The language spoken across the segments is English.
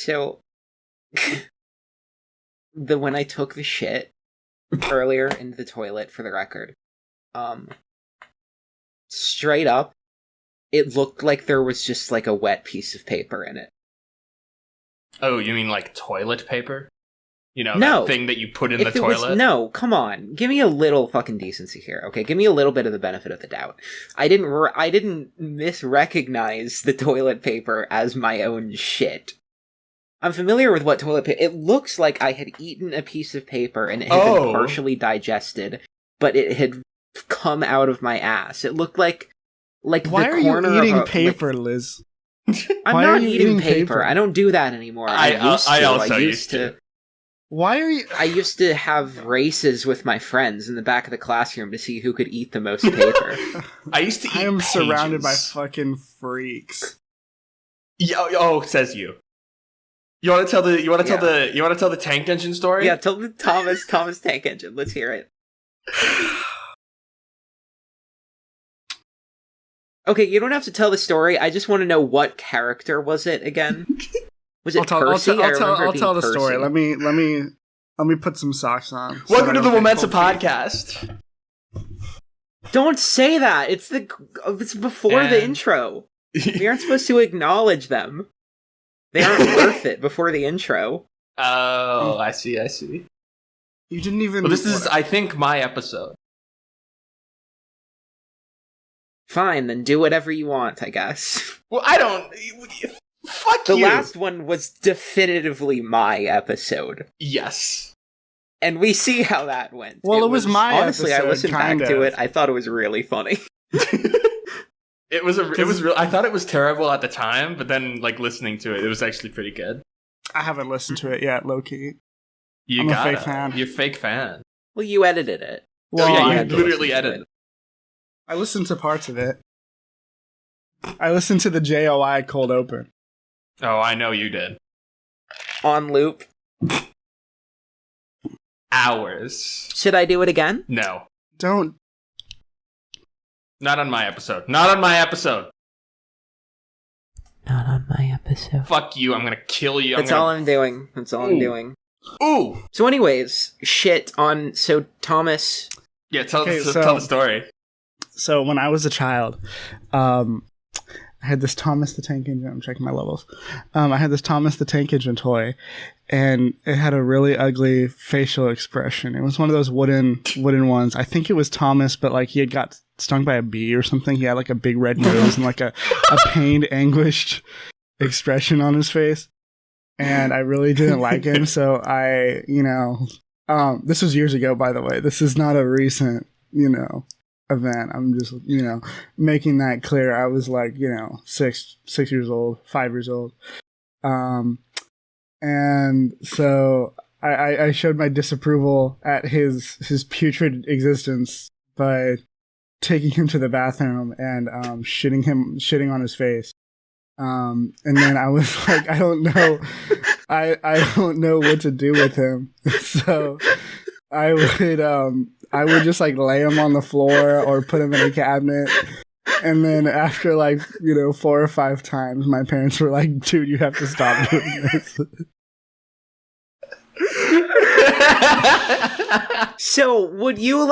So, when I took the shit earlier into the toilet, for the record, straight up, it looked like there was just like a wet piece of paper in it. Oh, you mean like toilet paper? You know, No. that thing that you put in the toilet? No, come on. Give me a little fucking decency here, okay? Give me a little bit of the benefit of the doubt. I didn't misrecognize the toilet paper as my own shit. I'm familiar with what toilet paper... It looks like I had eaten a piece of paper and it had been partially digested, but it had come out of my ass. It looked like Why the corner are you eating of paper, Liz? I'm Why not are you eating paper. paper. I don't do that anymore. I also used to. Why are you... I used to have races with my friends in the back of the classroom to see who could eat the most paper. I used to eat I am pages. surrounded by fucking freaks. Says you. You want to tell the tank engine story? Yeah, tell the Thomas tank engine. Let's hear it. Okay, you don't have to tell the story. I just want to know what character was it again? Was it Percy? I'll tell the story. Let me put some socks on. Welcome to the WoMENSA podcast. Don't say that. It's before the intro. We aren't supposed to acknowledge them. They aren't worth it before the intro. Oh, I see. You didn't even... Well, this is, I think, my episode. Fine, then do whatever you want, I guess. Well, I don't... Fuck you! The you! last one was definitively my episode. Yes. And we see how that went. Well, it was my honestly, episode, I listened back to it. I thought it was really funny. It was real. I thought it was terrible at the time, but then, like, listening to it, it was actually pretty good. I haven't listened to it yet, low-key. I'm a fake fan. You're a fake fan. Well, you edited it. Well, you literally edited it. I listened to parts of it. I listened to the JOI cold open. Oh, I know you did. On loop. Hours. Should I do it again? No. Don't. Not on my episode. Not on my episode. Not on my episode. Fuck you, I'm gonna kill you. That's all I'm doing. I'm doing. Ooh! So anyways, shit on... So, Thomas... Yeah, tell the story. So, when I was a child, I had this Thomas the Tank Engine. I'm checking my levels. I had this Thomas the Tank Engine toy, and it had a really ugly facial expression. It was one of those wooden ones. I think it was Thomas, but like he had got stung by a bee or something. He had like a big red nose and like a pained, anguished expression on his face. And I really didn't like him, so I, this was years ago, by the way. This is not a recent, event. I'm just, making that clear. I was like, 6 years old, 5 years old. And so I showed my disapproval at his putrid existence by taking him to the bathroom and shitting on his face. And then I was like, I don't know what to do with him. So I would just like lay him on the floor or put him in a cabinet. And then after 4 or 5 times, my parents were like, dude, you have to stop doing this. So would you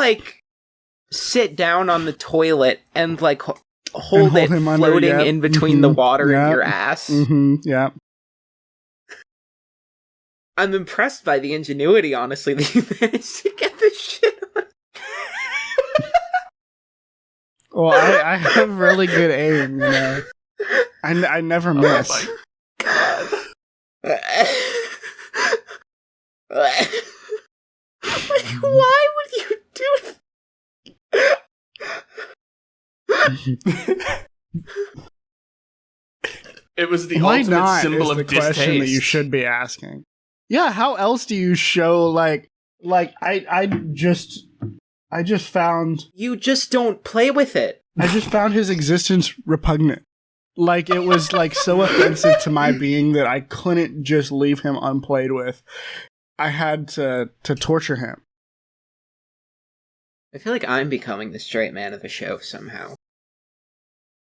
sit down on the toilet and hold it him floating under, in between the water and your ass? Yeah. I'm impressed by the ingenuity, honestly, that you managed to get this shit on. Well, I have really good aim, I never miss. Oh my god. Why would you do It was the Why ultimate not symbol is of the distaste. question that you should be asking. Yeah, how else do you show I just found You just don't play with it. I just found his existence repugnant. It was so offensive to my being that I couldn't just leave him unplayed with. I had to torture him. I feel like I'm becoming the straight man of the show somehow.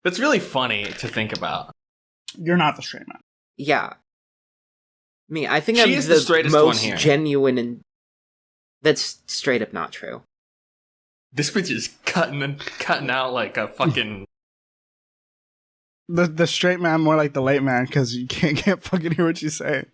That's really funny to think about. You're not the straight man. Yeah. Me, I think She I'm is the the straightest one most here. genuine, and that's straight up not true. This bitch is cutting out like a fucking. The straight man more like the late man because you can't fucking hear what she's saying.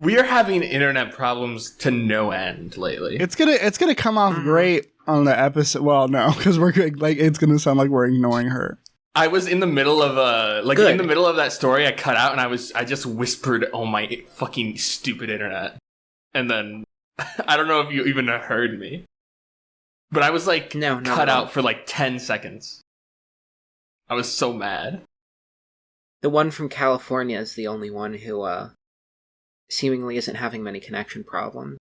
We are having internet problems to no end lately. It's gonna come off great on the episode. Well, no, because we're like it's gonna sound like we're ignoring her. I was in the middle of Good. in the middle of that story. I cut out and I just whispered, "Oh my fucking stupid internet," and then I don't know if you even heard me, but I was like No, not cut at all. out for like 10 seconds. I was so mad. The one from California is the only one who, seemingly isn't having many connection problems.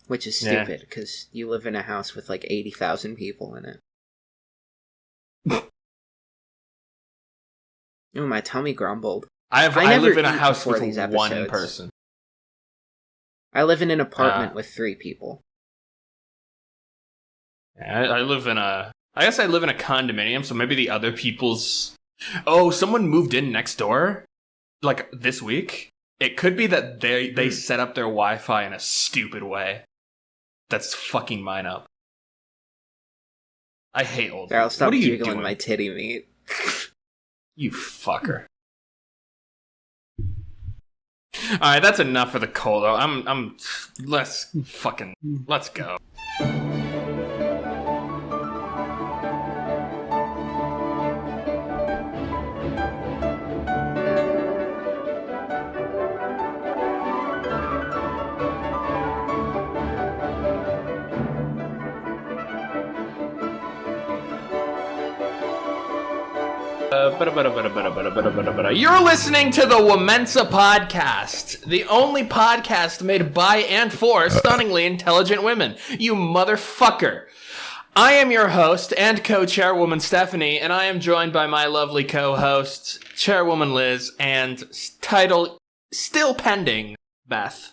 Which is Yeah. stupid, because you live in a house with like 80,000 people in it. Oh, my tummy grumbled. I never live in a eat house before with these one episodes. person. I live in an apartment with 3 people. Yeah, I live in a. I guess I live in a condominium, so maybe the other people's. Oh, someone moved in next door, like this week. It could be that they set up their Wi-Fi in a stupid way. That's fucking mine up. I hate old. There, I'll people. stop What are you jiggling doing? my titty meat. You fucker. All right, that's enough for the cold. Let's go. You're listening to the WoMENSA podcast, the only podcast made by and for stunningly intelligent women. You motherfucker. I am your host and co-chairwoman Stephanie, and I am joined by my lovely co-hosts, Chairwoman Liz, and title still pending, Beth.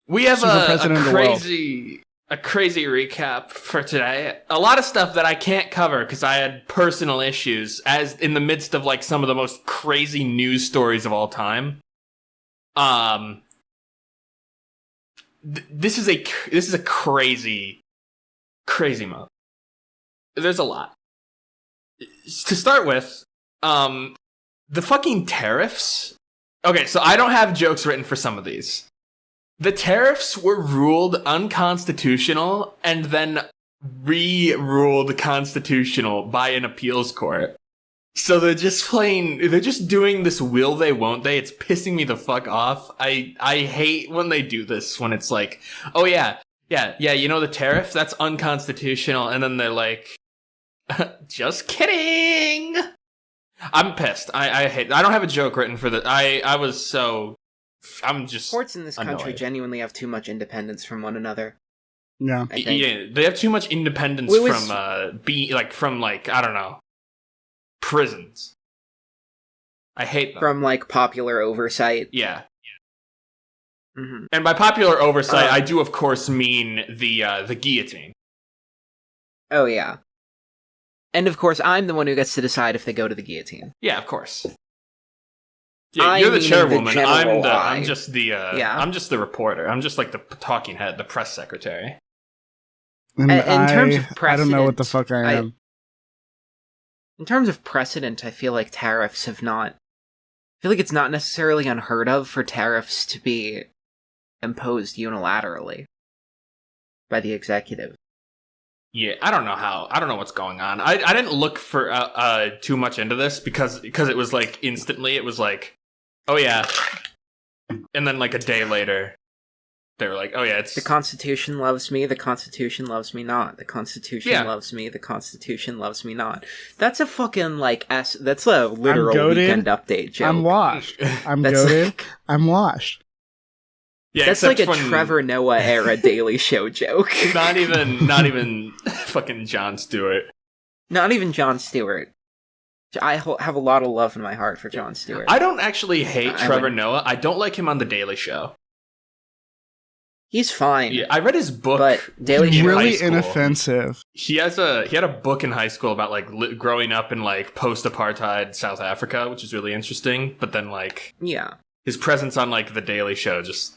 We have Super a president of the world. crazy recap for today. A lot of stuff that I can't cover because I had personal issues as in the midst of like some of the most crazy news stories of all time. This is a crazy month. There's a lot. To start with, the fucking tariffs. Okay, so I don't have jokes written for some of these. The tariffs were ruled unconstitutional and then re-ruled constitutional by an appeals court. So they're just doing this will they, won't they? It's pissing me the fuck off. I hate when they do this, when it's like, oh yeah, you know the tariff? That's unconstitutional. And then they're like, just kidding. I'm pissed. I hate, I don't have a joke written for that. I'm just Courts in this country annoyed. genuinely have too much independence from one another. Yeah. I think. Yeah, they have too much independence Well, it was- from I don't know, prisons. I hate them. From, like, popular oversight. Yeah, Mm-hmm. and by popular oversight, I do of course mean the guillotine. Oh, yeah. And, of course, I'm the one who gets to decide if they go to the guillotine. Yeah, of course. Yeah, I you're the meaning chairwoman. the general eye. I'm just the I'm just the reporter. I'm just like the talking head, the press secretary. And In terms of I don't know what the precedent, fuck I am. In terms of precedent, I feel like tariffs have not... I feel like it's not necessarily unheard of for tariffs to be imposed unilaterally by the executive. Yeah, I don't know what's going on. I didn't look for too much into this because it was like instantly it was like, oh yeah, and then like a day later they were like, oh yeah, it's The Constitution loves me, the Constitution loves me not. The Constitution Yeah. loves me, the Constitution loves me not. That's a fucking, like, that's a literal goated. Weekend Update joke. I'm washed. I'm That's goaded. like- I'm washed. yeah, That's like except a when Trevor Noah era Daily Show joke. not even fucking Jon Stewart. Not even Jon Stewart. I have a lot of love in my heart for Jon Stewart. I don't actually hate I Trevor would- Noah. I don't like him on The Daily Show. He's fine. Yeah, I read his book. But Daily Show Really high school. inoffensive. He had a book in high school about like growing up in like post-apartheid South Africa, which is really interesting. But then like his presence on like the Daily Show just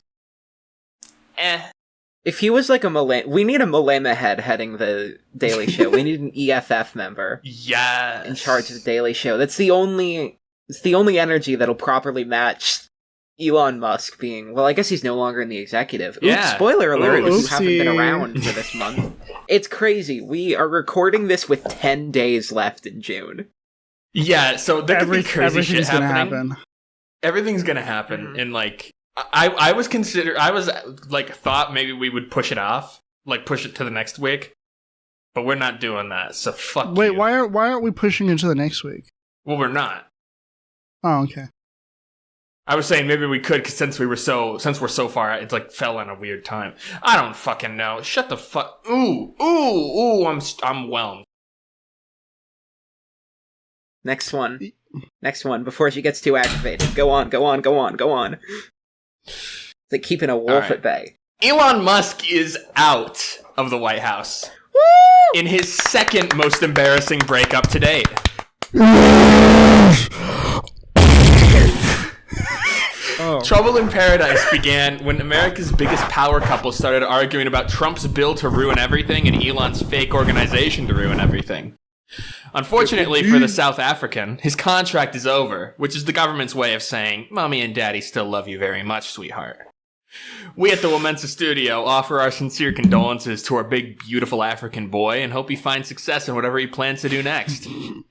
If he was like we need a Malema head heading the Daily Show. We need an EFF member. Yes. In charge of the Daily Show. It's the only energy that'll properly match Elon Musk being, well, I guess he's no longer in the executive. Oops, Yeah. spoiler alert if you haven't been Oopsie. around for this month. It's crazy. We are recording this with 10 days left in June. Yeah, so there could be crazy shit Everything's gonna happening. happen. Everything's gonna happen, and like I thought maybe we would push it off, like push it to the next week, but we're not doing that. So fuck. Wait, you. why aren't we pushing into the next week? Well, we're not. Oh, okay. I was saying maybe we could, cause since we're so far out, it's like fell on a weird time. I don't fucking know. Shut the fuck. Ooh, I'm whelmed. Next one before she gets too aggravated. Go on. It's like keeping a wolf at bay. Elon Musk is out of the White House. Woo! In his second most embarrassing breakup to date. Trouble in Paradise began when America's biggest power couple started arguing about Trump's bill to ruin everything and Elon's fake organization to ruin everything. Unfortunately for the South African, his contract is over, which is the government's way of saying, Mommy and Daddy still love you very much, sweetheart. We at the WoMENSA studio offer our sincere condolences to our big, beautiful African boy and hope he finds success in whatever he plans to do next.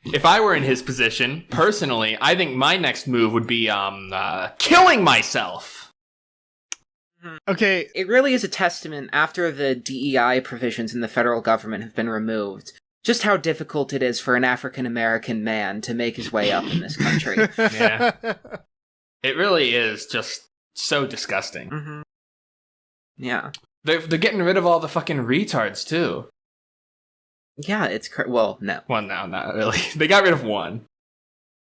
If I were in his position, personally, I think my next move would be, killing myself. Okay. It really is a testament, after the DEI provisions in the federal government have been removed, just how difficult it is for an African-American man to make his way up in this country. Yeah. It really is just so disgusting. Mm-hmm. Yeah. They're getting rid of all the fucking retards, too. Yeah, it's well, no. Well, no, not really. They got rid of one.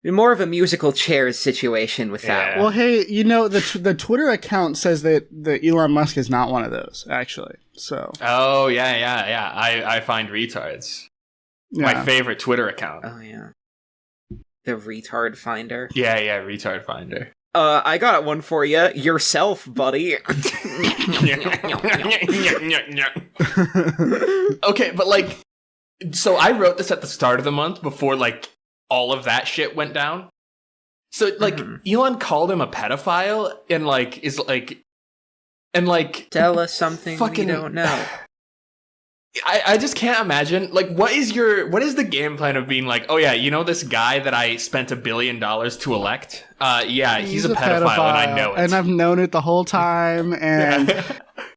More of a musical chairs situation with that. Well, hey, you know, the Twitter account says that Elon Musk is not one of those, actually. So. Oh, yeah. I find retards. Yeah. My favorite Twitter account. Oh, yeah. The retard finder. Yeah, retard finder. I got one for you. Yourself, buddy. Okay, but like, so I wrote this at the start of the month before like all of that shit went down. So like, Elon called him a pedophile and like is like, and like, tell us something fucking, we don't know. I just can't imagine, like, what is the game plan of being like, oh yeah, you know this guy that I spent $1 billion to elect? Yeah, he's a pedophile and I know it. And I've known it the whole time, and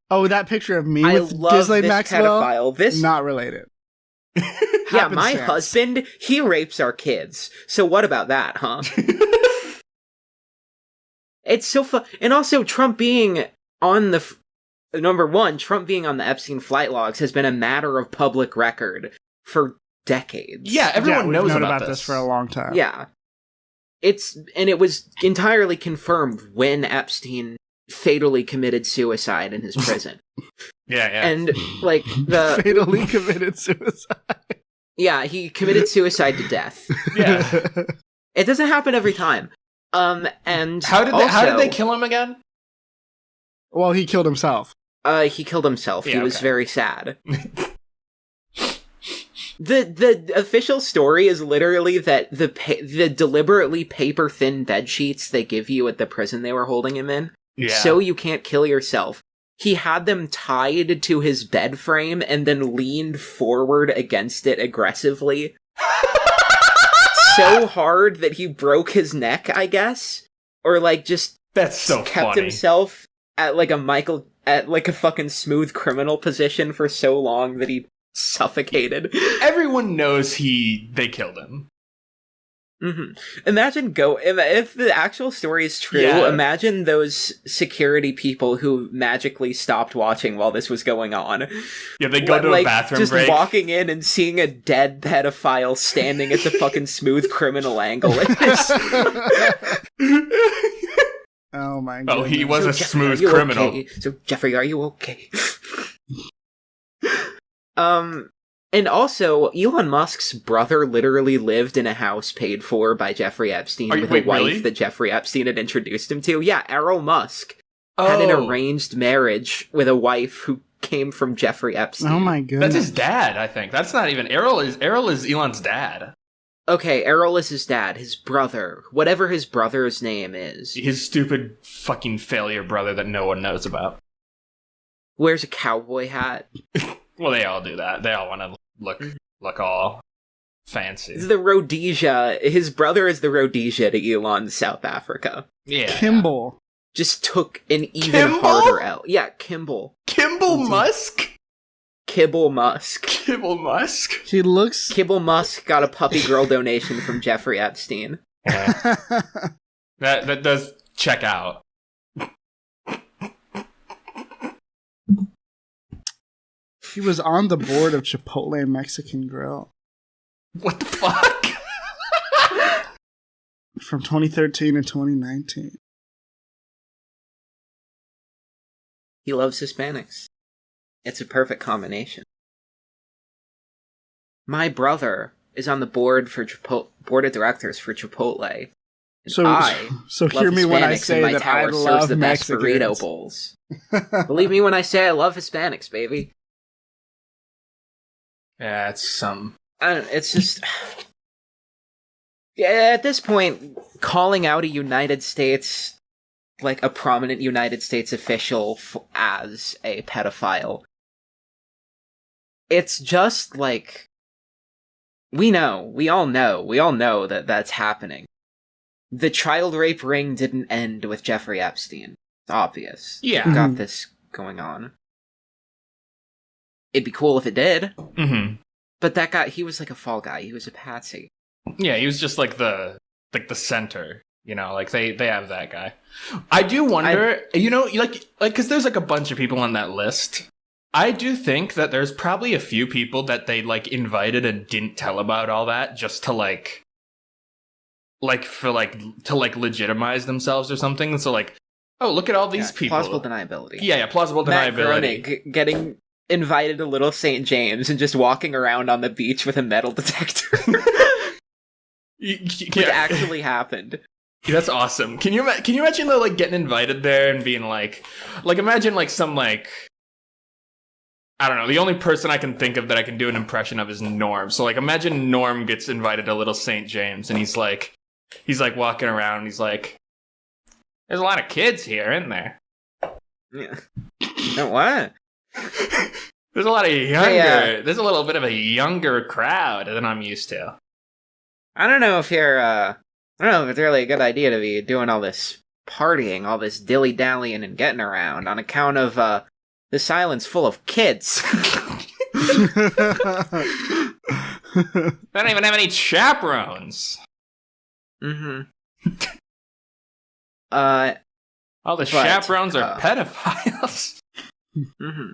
oh, that picture of me I with love Ghislaine this Maxwell, pedophile. This not related. yeah, my Happenstance. husband, he rapes our kids. So what about that, huh? It's so fun. And also, Trump being on the... Number one, Trump being on the Epstein flight logs has been a matter of public record for decades. Yeah, everyone we've knows known about this for a long time. Yeah. It was entirely confirmed when Epstein fatally committed suicide in his prison. Yeah. And, like, the... Fatally committed suicide. Yeah, he committed suicide to death. Yeah. It doesn't happen every time. And How did they kill him again? Well, he killed himself. He killed himself. Yeah, He was okay. very sad. The official story is literally that the deliberately paper thin bed sheets they give you at the prison they were holding him in, so you can't kill yourself. He had them tied to his bed frame and then leaned forward against it aggressively. So hard that he broke his neck, I guess, or like just That's so kept funny. himself at like a fucking smooth criminal position for so long that he suffocated. Everyone knows they killed him. Mm-hmm. Imagine if the actual story is true, Yeah. imagine those security people who magically stopped watching while this was going on. Yeah, they go to a bathroom just break. walking in and seeing a dead pedophile standing at the fucking smooth criminal angle. It's just- Oh my god. Oh, he was a Jeffrey, smooth are you criminal. okay? So Jeffrey, are you okay? And also, Elon Musk's brother literally lived in a house paid for by Jeffrey Epstein with a wife really? that Jeffrey Epstein had introduced him to. Yeah, Errol Musk had an arranged marriage with a wife who came from Jeffrey Epstein. Oh my goodness. That's his dad, I think. That's not even Errol is Elon's dad. Okay, Errol is his dad, his brother, whatever his brother's name is. His stupid fucking failure brother that no one knows about. Wears a cowboy hat. Well, they all do that. They all want to look all fancy. The Rhodesia. His brother is the Rhodesia to Elon's South Africa. Yeah. Kimball. Just took an even Kimball? harder L. Yeah, Kimball. Kibble Musk? Kibble Musk. Kibble Musk? He looks... Kibble Musk got a puppy girl donation from Jeffrey Epstein. Yeah. That does check out. He was on the board of Chipotle Mexican Grill. What the fuck? From 2013 to 2019. He loves Hispanics. It's a perfect combination. My brother is on the board for board of directors for Chipotle. So love hear me when I Hispanics, say and my that I tower serves love the best Mexicans. burrito bowls. Believe me when I say I love Hispanics, baby. Yeah, it's some... It's just... Yeah, at this point, calling out a United States, like a prominent United States official as a pedophile, it's just like... We all know that that's happening. The child rape ring didn't end with Jeffrey Epstein. It's obvious. Yeah. We've got this going on. It'd be cool if it did. Mm-hmm. But that guy, he was like a fall guy. He was a patsy. Yeah, he was just like the center, you know, like they have that guy. I do wonder, because there's like a bunch of people on that list. I do think that there's probably a few people that they like invited and didn't tell about all that just to to legitimize themselves or something. So like, oh, look at all these people. Plausible deniability. Yeah, plausible Matt deniability. Groening getting invited to Little St. James and just walking around on the beach with a metal detector. It actually happened. That's awesome. Can you imagine though, like getting invited there and being like imagine like some like, I don't know, the only person I can think of that I can do an impression of is Norm. So like imagine Norm gets invited to Little St. James and he's like walking around and he's like, there's a lot of kids here, isn't there? Yeah. No, what? There's a lot of younger, there's a little bit of a younger crowd than I'm used to. I don't know if it's really a good idea to be doing all this partying, all this dilly-dallying and getting around on account of, this island's full of kids. They don't even have any chaperones. Mm-hmm. All the chaperones are pedophiles. Mm-hmm.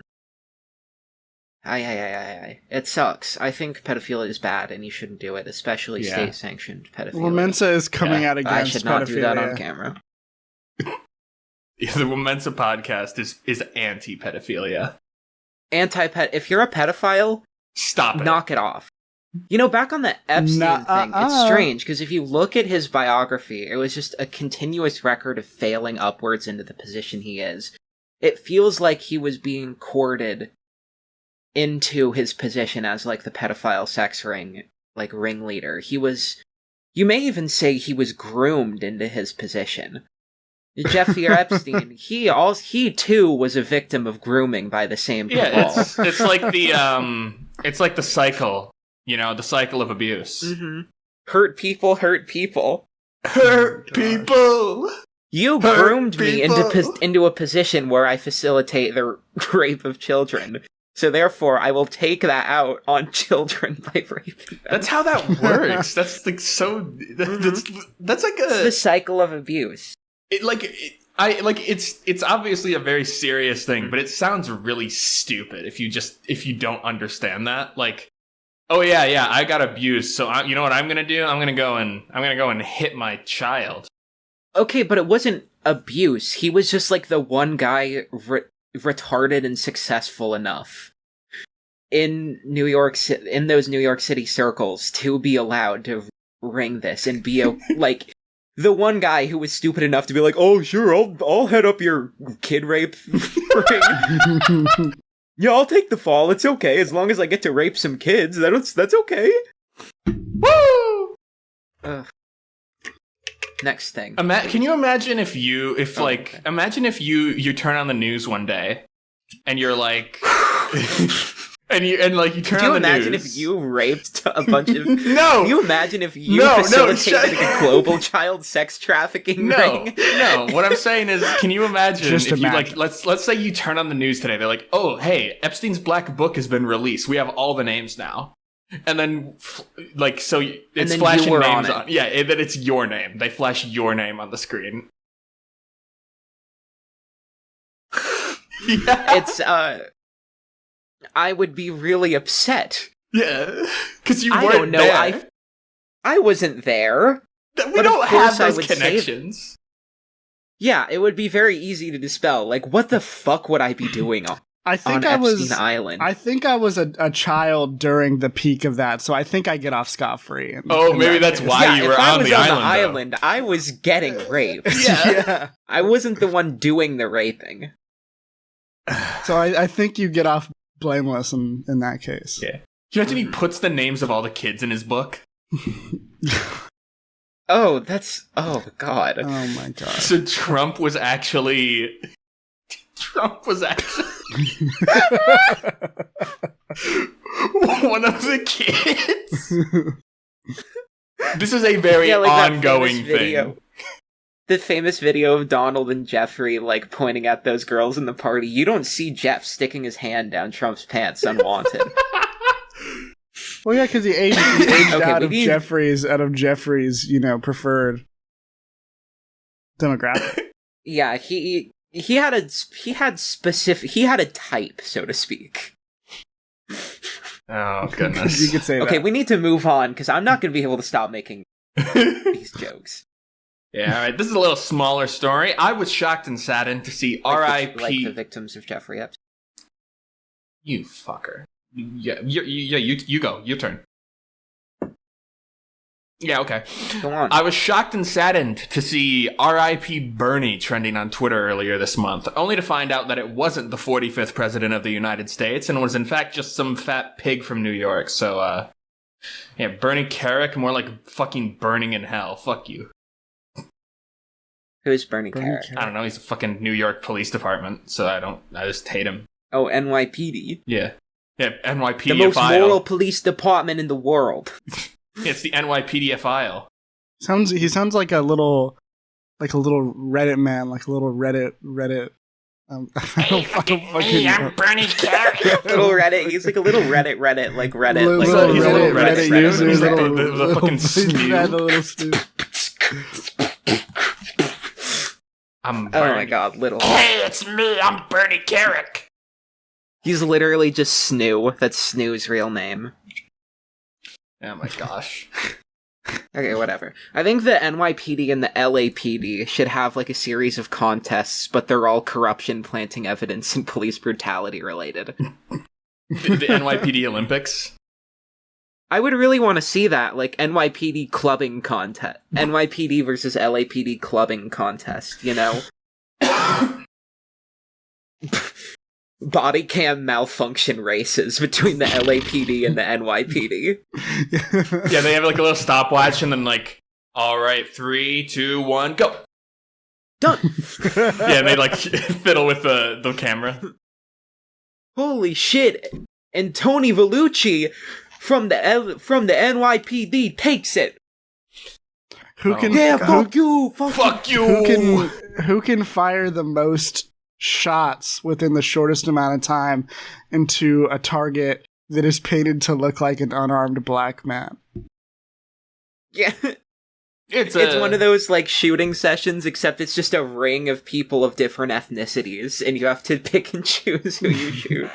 Aye. It sucks. I think pedophilia is bad and you shouldn't do it, especially state-sanctioned pedophilia. WoMENSA is coming out against I should not pedophilia. do that on camera. Yeah, the WoMENSA podcast is anti-pedophilia. If you're a pedophile, stop it. Knock it off. You know, back on the Epstein thing, it's strange, because if you look at his biography, it was just a continuous record of failing upwards into the position he is. It feels like he was being courted into his position as, like, the pedophile sex ring, like, ringleader. You may even say he was groomed into his position. Jeffrey Epstein, he too was a victim of grooming by the same people. Yeah, it's like the cycle, you know, the cycle of abuse. Mm-hmm. Hurt people. Hurt people. You groomed me into a position where I facilitate the rape of children. So therefore, I will take that out on children by raping them. That's how that works. That's like so. That's like it's the cycle of abuse. It's obviously a very serious thing, but it sounds really stupid if you don't understand that. Like, oh yeah, I got abused, so you know what I'm gonna do? I'm gonna go and hit my child. Okay, but it wasn't abuse. He was just like the one guy retarded and successful enough in in those New York City circles to be allowed to ring this and be like the one guy who was stupid enough to be like, oh sure, I'll head up your kid rape ring. Yeah, I'll take the fall. It's okay as long as I get to rape some kids. That's okay. Woo! Next thing. Can you imagine imagine if you turn on the news one day and you're like, and you turn on the news. Can you imagine if you raped a bunch of? No. Can you imagine if you facilitated a global child sex trafficking ring? No. What I'm saying is, can you imagine if you let's say you turn on the news today, they're like, oh hey, Epstein's black book has been released. We have all the names now. And then, it's flashing names on. Yeah, that it's your name. They flash your name on the screen. Yeah. It's, I would be really upset. Yeah, because you weren't I don't know, there. I wasn't there. We don't have those connections. Yeah, it would be very easy to dispel. Like, what the fuck would I be doing on Epstein Island? I think I was a child during the peak of that, so I think I get off scot-free. Maybe that's why you were on the island. I was getting raped. Yeah. I wasn't the one doing the raping. So I think you get off blameless in that case. Yeah. Can you imagine he puts the names of all the kids in his book? Oh god. Oh my god. So Trump was actually one of the kids. This is a very ongoing thing. The famous video of Donald and Jeffrey, like, pointing at those girls in the party. You don't see Jeff sticking his hand down Trump's pants unwanted. Well, yeah, because he aged out of Jeffrey's, preferred demographic. Yeah, he had a type, so to speak. Oh goodness. You could say that. Okay, we need to move on because I'm not going to be able to stop making these jokes. Yeah, all right. This is a little smaller story. I was shocked and saddened to see R.I.P. Like the victims of Jeffrey Epstein. You fucker. Yeah, you go. Your turn. Yeah, okay. Go on. I was shocked and saddened to see R.I.P. Bernie trending on Twitter earlier this month, only to find out that it wasn't the 45th president of the United States and was in fact just some fat pig from New York. So, yeah, Bernie Carrick, more like fucking burning in hell. Fuck you. Who's Bernie Carrick? I don't know. He's a fucking New York Police Department, so I just hate him. Oh, NYPD. Yeah, NYPD. The most moral police department in the world. It's the NYPDFIL. He sounds like a little Reddit man, like a little Reddit. Hey, I'm Bernie Carrick. Little Reddit. He's like a little Reddit, like Reddit. He's a little Reddit user. He's like the fucking snoot. Oh my god, little. Hey, it's me. I'm Bernie Carrick. He's literally just Snoo. That's Snoo's real name. Oh my gosh. Okay, whatever. I think the NYPD and the LAPD should have like a series of contests, but they're all corruption, planting evidence, and police brutality related. The NYPD Olympics? I would really want to see that, like, NYPD clubbing contest. NYPD versus LAPD clubbing contest, you know? Body cam malfunction races between the LAPD and the NYPD. Yeah, they have like a little stopwatch and then like, alright, 3, 2, 1, go! Done! Yeah, they like fiddle with the camera. Holy shit! And Tony Vellucci from the NYPD takes it. Who can? Yeah, fuck you! Fuck you! Who can fire the most shots within the shortest amount of time into a target that is painted to look like an unarmed black man? Yeah. It's one of those, like, shooting sessions, except it's just a ring of people of different ethnicities, and you have to pick and choose who you shoot.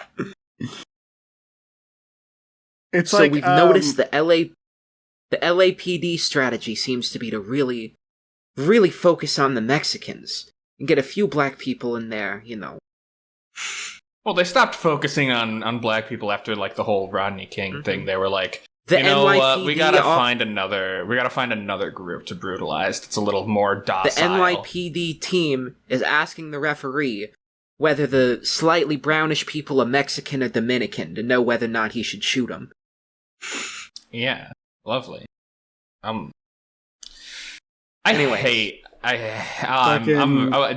It's so like, we've noticed the LAPD strategy seems to be to really, really focus on the Mexicans. and get a few black people in there, you know. Well, they stopped focusing on black people after like the whole Rodney King thing. They were like, The you know what? NYPD We gotta find another group to brutalize. It's a little more docile. The NYPD team is asking the referee whether the slightly brownish people are Mexican or Dominican to know whether or not he should shoot them. Yeah, lovely.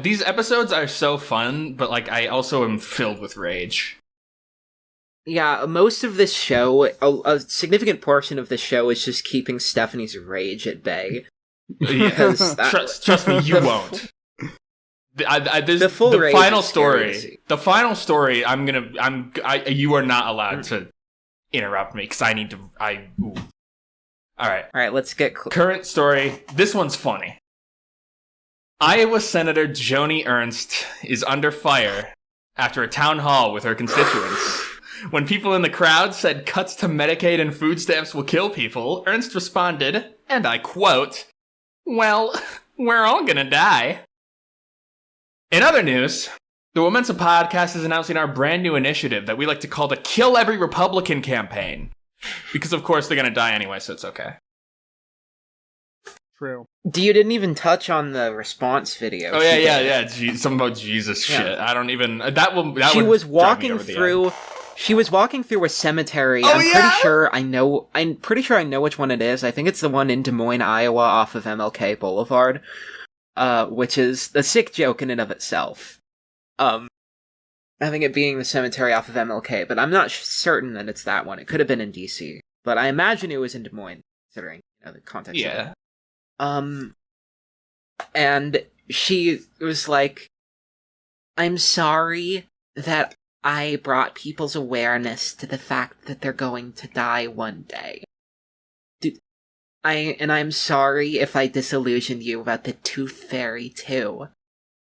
These episodes are so fun, but like I also am filled with rage. Yeah, most of this show, a significant portion of this show is just keeping Stephanie's rage at bay. Yeah. Trust me, you won't. The final story. The final story. You are not allowed to interrupt me because I need to. All right. Let's get current story. This one's funny. Iowa Senator Joni Ernst is under fire after a town hall with her constituents. When people in the crowd said cuts to Medicaid and food stamps will kill people, Ernst responded, and I quote, "Well, we're all gonna die." In other news, the WoMENSA podcast is announcing our brand new initiative that we like to call the Kill Every Republican campaign. Because of course they're gonna die anyway, so it's okay. True. You didn't even touch on the response video. Oh yeah. Something about Jesus shit. I don't even. She was walking through. She was walking through a cemetery. I'm pretty sure I know which one it is. I think it's the one in Des Moines, Iowa, off of MLK Boulevard. Which is a sick joke in and of itself. Having it being the cemetery off of MLK, but I'm not certain that it's that one. It could have been in DC, but I imagine it was in Des Moines, considering the context. Yeah. Of it. And she was like, "I'm sorry that I brought people's awareness to the fact that they're going to die one day. I'm sorry if I disillusioned you about the Tooth Fairy too.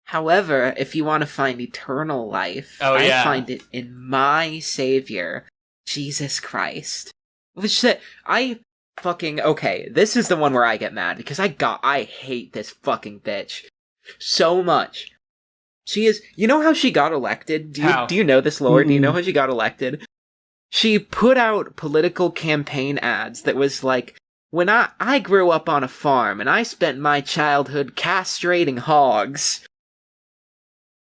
However, if you want to find eternal life, I find it in my savior, Jesus Christ." Which okay, this is the one where I get mad, because I hate this fucking bitch so much. She is, you know how she got elected? Do you know this, Lord? Do you know how she got elected? She put out political campaign ads that was like, "When I grew up on a farm, and I spent my childhood castrating hogs.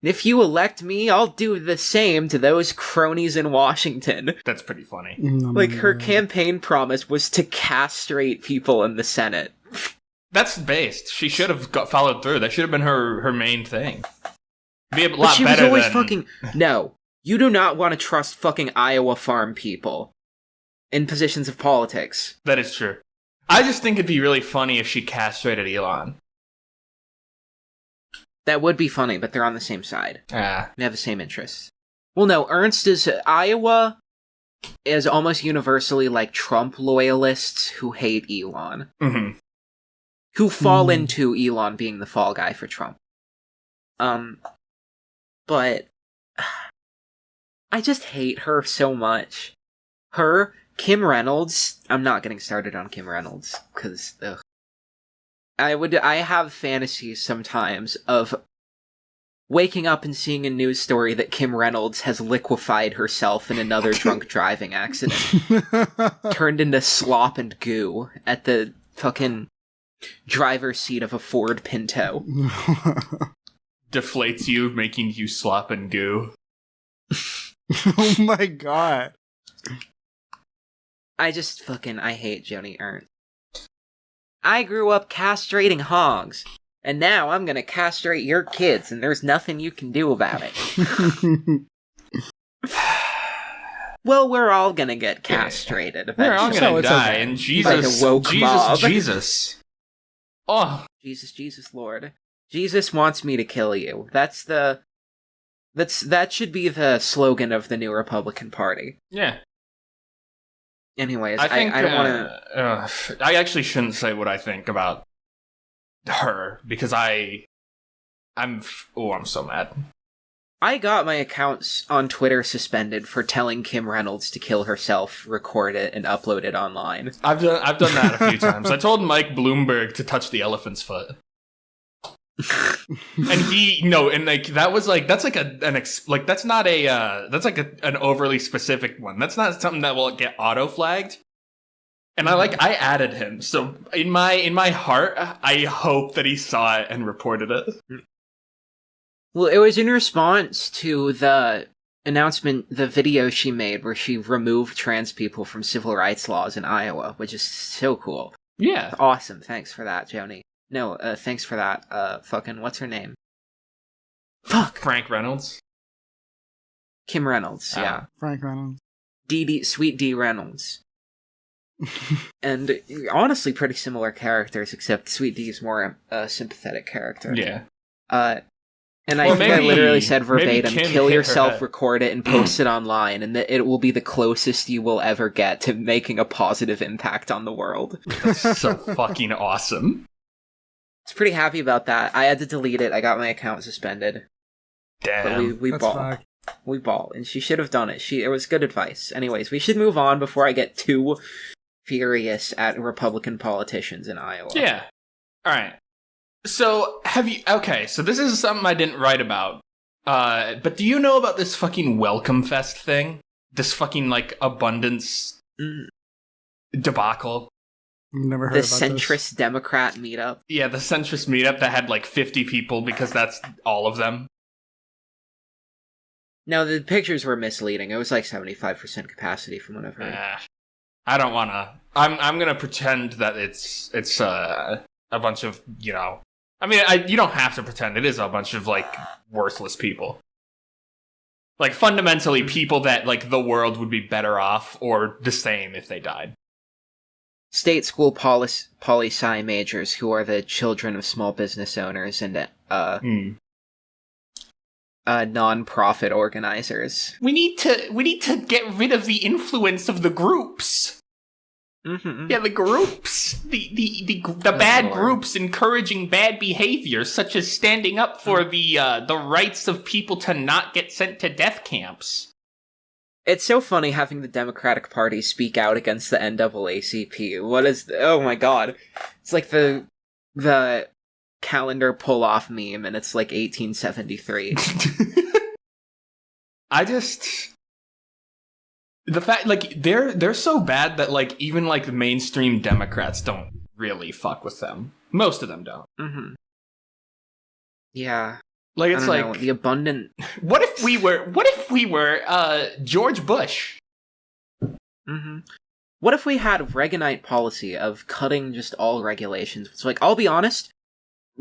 If you elect me, I'll do the same to those cronies in Washington." That's pretty funny. Like, her campaign promise was to castrate people in the Senate. That's based. She should have followed through. That should have been her main thing. Be a lot better was always than... No, you do not want to trust fucking Iowa farm people in positions of politics. That is true. I just think it'd be really funny if she castrated Elon. That would be funny, but they're on the same side. Yeah. They have the same interests. Well, no, Iowa is almost universally like Trump loyalists who hate Elon. Mm-hmm. Who fall into Elon being the fall guy for Trump. But I just hate her so much. Her, Kim Reynolds, I'm not getting started on Kim Reynolds, because, ugh. I have fantasies sometimes of waking up and seeing a news story that Kim Reynolds has liquefied herself in another drunk driving accident. Turned into slop and goo at the fucking driver's seat of a Ford Pinto. Deflates you, making you slop and goo. Oh my god. I hate Joni Ernst. I grew up castrating hogs, and now I'm gonna castrate your kids, and there's nothing you can do about it. Well, we're all gonna get castrated eventually. We're all gonna die, and Jesus, Jesus. Oh. Jesus, Lord. Jesus wants me to kill you. That should be the slogan of the new Republican Party. Yeah. Anyways, I think I don't want to... I actually shouldn't say what I think about her, because I'm so mad. I got my accounts on Twitter suspended for telling Kim Reynolds to kill herself, record it, and upload it online. I've done that a few times. I told Mike Bloomberg to touch the elephant's foot. And that was like, that's like that's not that's like an overly specific one. That's not something that will get auto flagged. And I added him. So in my heart, I hope that he saw it and reported it. Well, it was in response to the announcement, the video she made where she removed trans people from civil rights laws in Iowa, which is so cool. Yeah. Awesome. Thanks for that, Joni. No, thanks for that, fucking, what's her name? Fuck! Frank Reynolds? Kim Reynolds, yeah. Frank Reynolds. Sweet D Reynolds. And honestly, pretty similar characters, except Sweet D is more a sympathetic character. Yeah. And I think I literally said verbatim, kill hit yourself, record it, and post it online, and it will be the closest you will ever get to making a positive impact on the world. That's so fucking awesome. I was pretty happy about that. I had to delete it. I got my account suspended. Damn. But we ball. We ball. And she should have done it. It was good advice. Anyways, we should move on before I get too furious at Republican politicians in Iowa. Yeah. Alright. So, so this is something I didn't write about. But do you know about this fucking Welcome Fest thing? This fucking, like, abundance debacle? Never heard the about centrist this. Democrat meetup. Yeah, the centrist meetup that had like 50 people because that's all of them. No, the pictures were misleading. It was like 75% capacity from what I've heard. I don't wanna. I'm gonna pretend that it's a bunch of, you know. I mean, you don't have to pretend. It is a bunch of like worthless people. Like fundamentally people that like the world would be better off or the same if they died. State school poli-sci majors who are the children of small business owners and non-profit organizers. We need to get rid of the influence of the groups. Mm-hmm. Yeah, the groups, the bad groups encouraging bad behavior, such as standing up for the rights of people to not get sent to death camps. It's so funny having the Democratic Party speak out against the NAACP. What is... Oh my god. It's like the calendar pull-off meme, and it's like 1873. The fact, like, they're so bad that, like, even, like, the mainstream Democrats don't really fuck with them. Most of them don't. Mm-hmm. Yeah. Like, it's like... know, the abundant... What if we were George Bush? Mm-hmm. What if we had a Reaganite policy of cutting just all regulations? It's like, I'll be honest,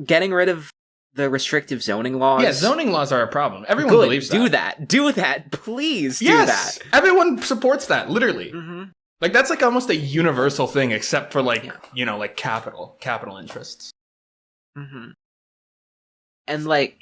getting rid of the restrictive zoning laws... Yeah, zoning laws are a problem. Everyone believes that. Do that. Please do that. Everyone supports that, literally. Mm-hmm. Like, that's, like, almost a universal thing, except for, like, you know, like, capital interests. Mm-hmm. And, like,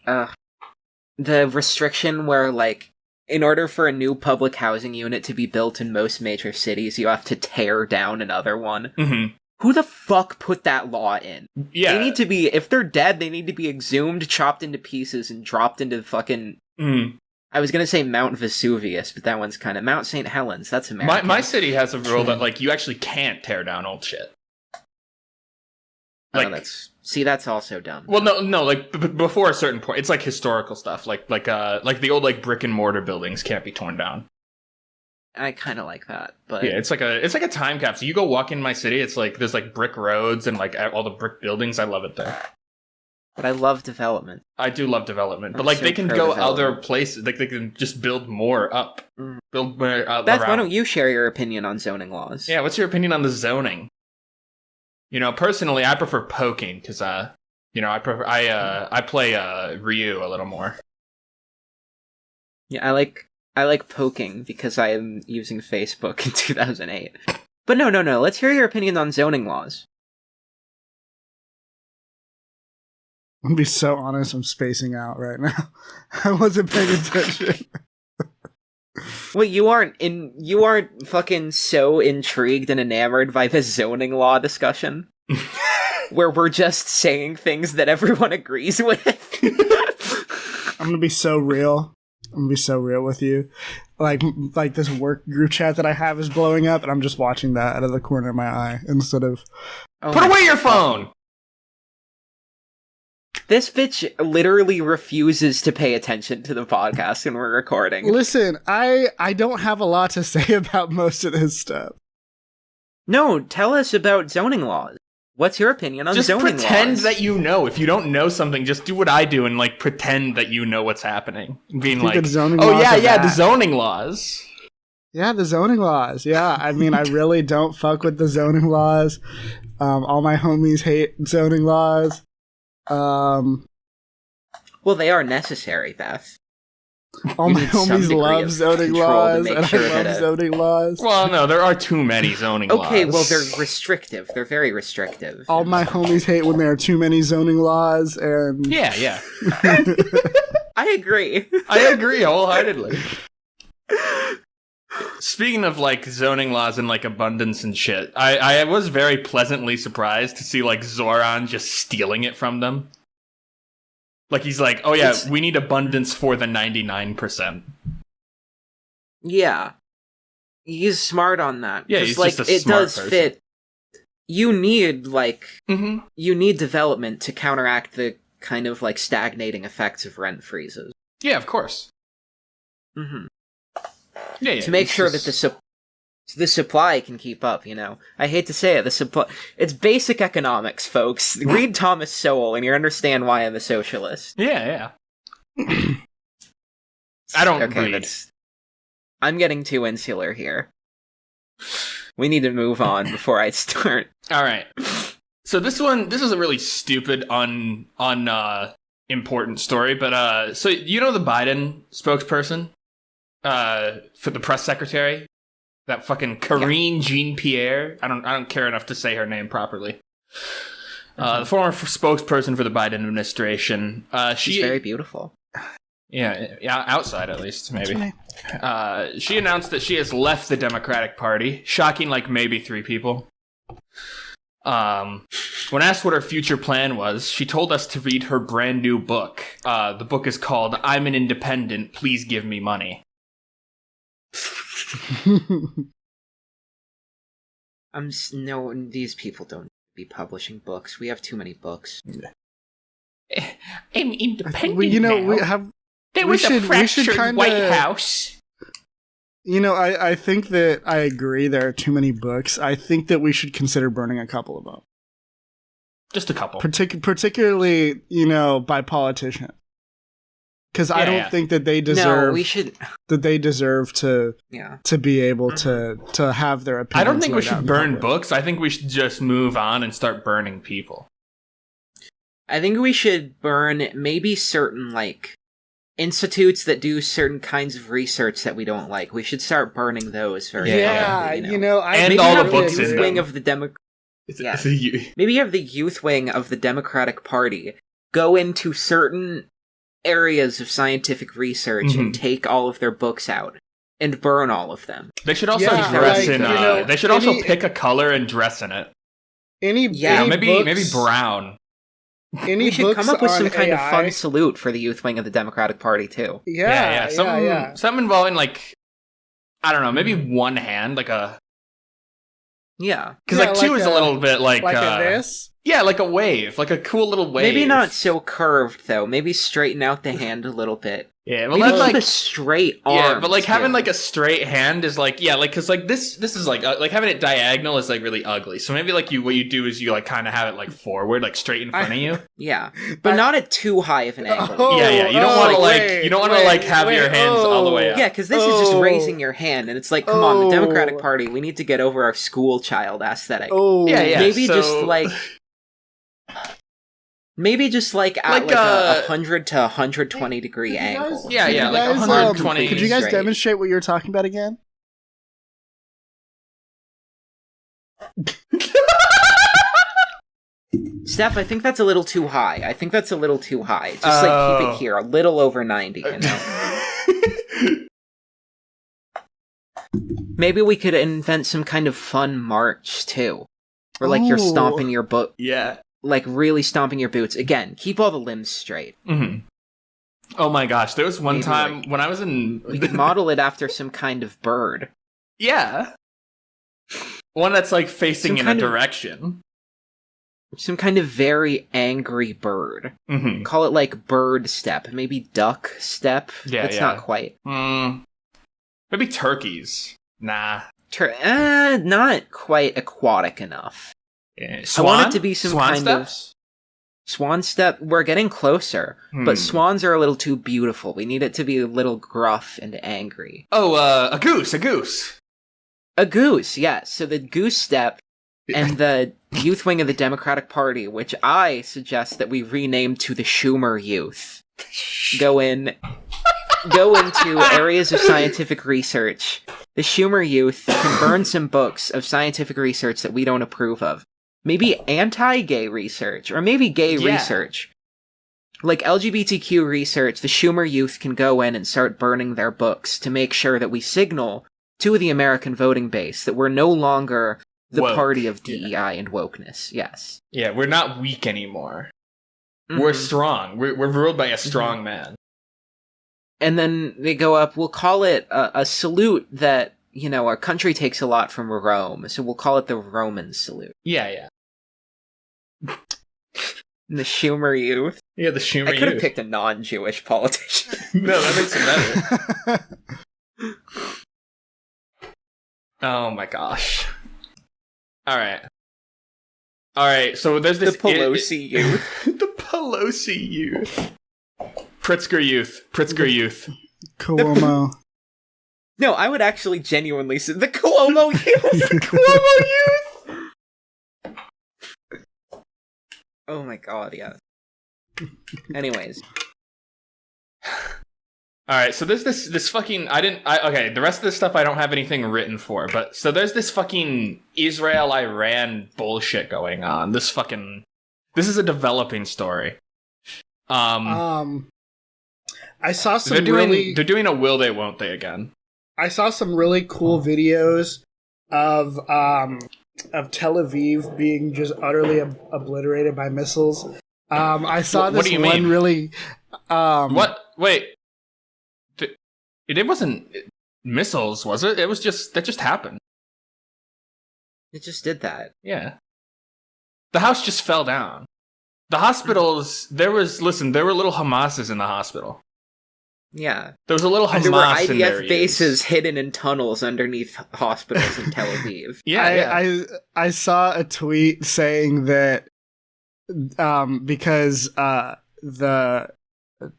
the restriction where, like, in order for a new public housing unit to be built in most major cities, you have to tear down another one. Mm-hmm. Who the fuck put that law in? Yeah. They need to be, if they're dead, they need to be exhumed, chopped into pieces, and dropped into fucking... I was gonna say Mount Vesuvius, but that one's kind of... Mount St. Helens, that's American. My city has a rule that, like, you actually can't tear down old shit. Like, that's also dumb. Well, no, like before a certain point, it's like historical stuff, like the old like brick and mortar buildings can't be torn down. I kind of like that, but yeah, it's like a time capsule. You go walk in my city, it's like there's like brick roads and like all the brick buildings. I love it there. But I love development. I do love development, but like they can go other places. Like they can just build more up, build more. Beth, around. Why don't you share your opinion on zoning laws? Yeah, what's your opinion on the zoning? You know, personally, I prefer poking because, you know, I play Ryu a little more. Yeah, I like poking because I am using Facebook in 2008. But no. Let's hear your opinion on zoning laws. I'm gonna be so honest. I'm spacing out right now. I wasn't paying attention. Wait, you aren't fucking so intrigued and enamored by the zoning law discussion? Where we're just saying things that everyone agrees with? I'm gonna be so real. I'm gonna be so real with you. Like this work group chat that I have is blowing up, and I'm just watching that out of the corner of my eye instead of... Put away your phone! This bitch literally refuses to pay attention to the podcast when we're recording. Listen, I don't have a lot to say about most of this stuff. No, tell us about zoning laws. What's your opinion on Just zoning laws? Just pretend that you know. If you don't know something, just do what I do and like pretend that you know what's happening. Being like, oh yeah, the zoning laws. Yeah, the zoning laws. Yeah, I mean, I really don't fuck with the zoning laws. All my homies hate zoning laws. Well, they are necessary, Beth. All my homies love zoning laws, and I love zoning laws. Well, no, there are too many zoning laws. Okay, well, they're restrictive. They're very restrictive. All my homies hate when there are too many zoning laws, and... Yeah. I agree. I agree wholeheartedly. Speaking of, like, zoning laws and, like, abundance and shit, I was very pleasantly surprised to see, like, Zoran just stealing it from them. Like, he's like, oh yeah, we need abundance for the 99%. Yeah. He's smart on that. Yeah, he's like, just a it smart does person. fit. You need, like, Mm-hmm. you need development to counteract the kind of, like, stagnating effects of rent freezes. Yeah, of course. Mm-hmm. Yeah, to make sure that the supply can keep up, you know. I hate to say it, it's basic economics, folks. Read Thomas Sowell and you understand why I'm a socialist. Yeah. I don't read. I'm getting too insular here. We need to move on before I start. Alright. So this is a really stupid, important story, but, so you know the Biden spokesperson? For the press secretary? That fucking Karine Jean-Pierre. I don't care enough to say her name properly. The former spokesperson for the Biden administration. She's very beautiful. Yeah, outside at least, maybe. She announced that she has left the Democratic Party, shocking like maybe 3 people. When asked what her future plan was, she told us to read her brand new book. The book is called I'm an Independent, Please Give Me Money. No, these people don't be publishing books. We have too many books. I'm independent. You know, now. There was a fractured White House. You know, I think that I agree there are too many books. I think that we should consider burning a couple of them. Just a couple. Particularly, you know, by politicians. Because I don't think that they deserve. No, we should. That they deserve to. Yeah. To be able to have their opinions. I don't think we should burn books. I think we should just move on and start burning people. I think we should burn maybe certain like institutes that do certain kinds of research that we don't like. We should start burning those very heavily, you know, and maybe all have the books youth in wing them. of the maybe you have the youth wing of the Democratic Party go into certain areas of scientific research and take all of their books out and burn all of them. They should also dress in. They should also pick a color and dress in it. Maybe brown. We should come up with some kind of fun salute for the youth wing of the Democratic Party too. Yeah. Something involving like, I don't know, maybe one hand, like a. Yeah. Because like two is a little bit like a this. Yeah, like a wave, like a cool little wave. Maybe not so curved though. Maybe straighten out the hand a little bit. Yeah, well, maybe that's like a straight arm. Yeah, but like having like a straight hand is like because like this is like having it diagonal is like really ugly. So maybe like what you do is you like kind of have it like forward, like straight in front of you. Yeah, but not at too high of an angle. You don't want to have your hands all the way up. Yeah, because this is just raising your hand, and it's like, come on, the Democratic Party, we need to get over our school child aesthetic. Maybe just like at like a 100 to 120 degree angle. Like 120. Could you guys demonstrate what you're talking about again? Steph, I think that's a little too high. Just like keep it here, a little over 90, you know? Maybe we could invent some kind of fun march, too. Where, like, you're stomping your boot. Yeah. Like, really stomping your boots. Again, keep all the limbs straight. Mm-hmm. Oh my gosh, there was one time when I was in... We could model it after some kind of bird. Yeah. One that's, like, facing in a direction. some kind of very angry bird. Mm-hmm. Call it like bird step, maybe duck step. That's not quite. Maybe turkeys. Nah. Not quite aquatic enough. Yeah. I want it to be some kind steps? of swan step. We're getting closer, but swans are a little too beautiful. We need it to be a little gruff and angry. Oh, a goose. A goose, yes. So the goose step and the youth wing of the Democratic Party, which I suggest that we rename to the Schumer Youth, go into areas of scientific research. The Schumer Youth can burn some books of scientific research that we don't approve of. Maybe anti-gay research, or maybe gay research. Like LGBTQ research, the Schumer Youth can go in and start burning their books to make sure that we signal to the American voting base that we're no longer the party of DEI and wokeness. Yes. Yeah, we're not weak anymore. Mm-hmm. We're strong. We're ruled by a strong man. And then they go up, we'll call it a salute that, our country takes a lot from Rome, so we'll call it the Roman salute. Yeah. The Schumer Youth. Yeah, the Schumer Youth. I could have picked a non-Jewish politician. No, that makes it better. Oh my gosh. Alright, so there's this... The Pelosi Youth. The Pelosi Youth. Pritzker Youth. Cuomo. No, I would actually genuinely say the Cuomo Youth! The Cuomo Youth! Oh my god, yeah. Anyways. Alright, so there's this fucking... Okay, the rest of this stuff I don't have anything written for, but... So there's this fucking Israel-Iran bullshit going on. This is a developing story. I saw some They're doing a will they, won't they again. I saw some really cool videos of Tel Aviv being just utterly obliterated by missiles. I saw this one really... What? Wait. It wasn't missiles, was it? That just happened. It just did that. Yeah. The house just fell down. The hospitals, there were little Hamases in the hospital. Yeah. There was a little Hamas there were IDF in there. bases hidden in tunnels underneath hospitals in Tel Aviv. I saw a tweet saying that because the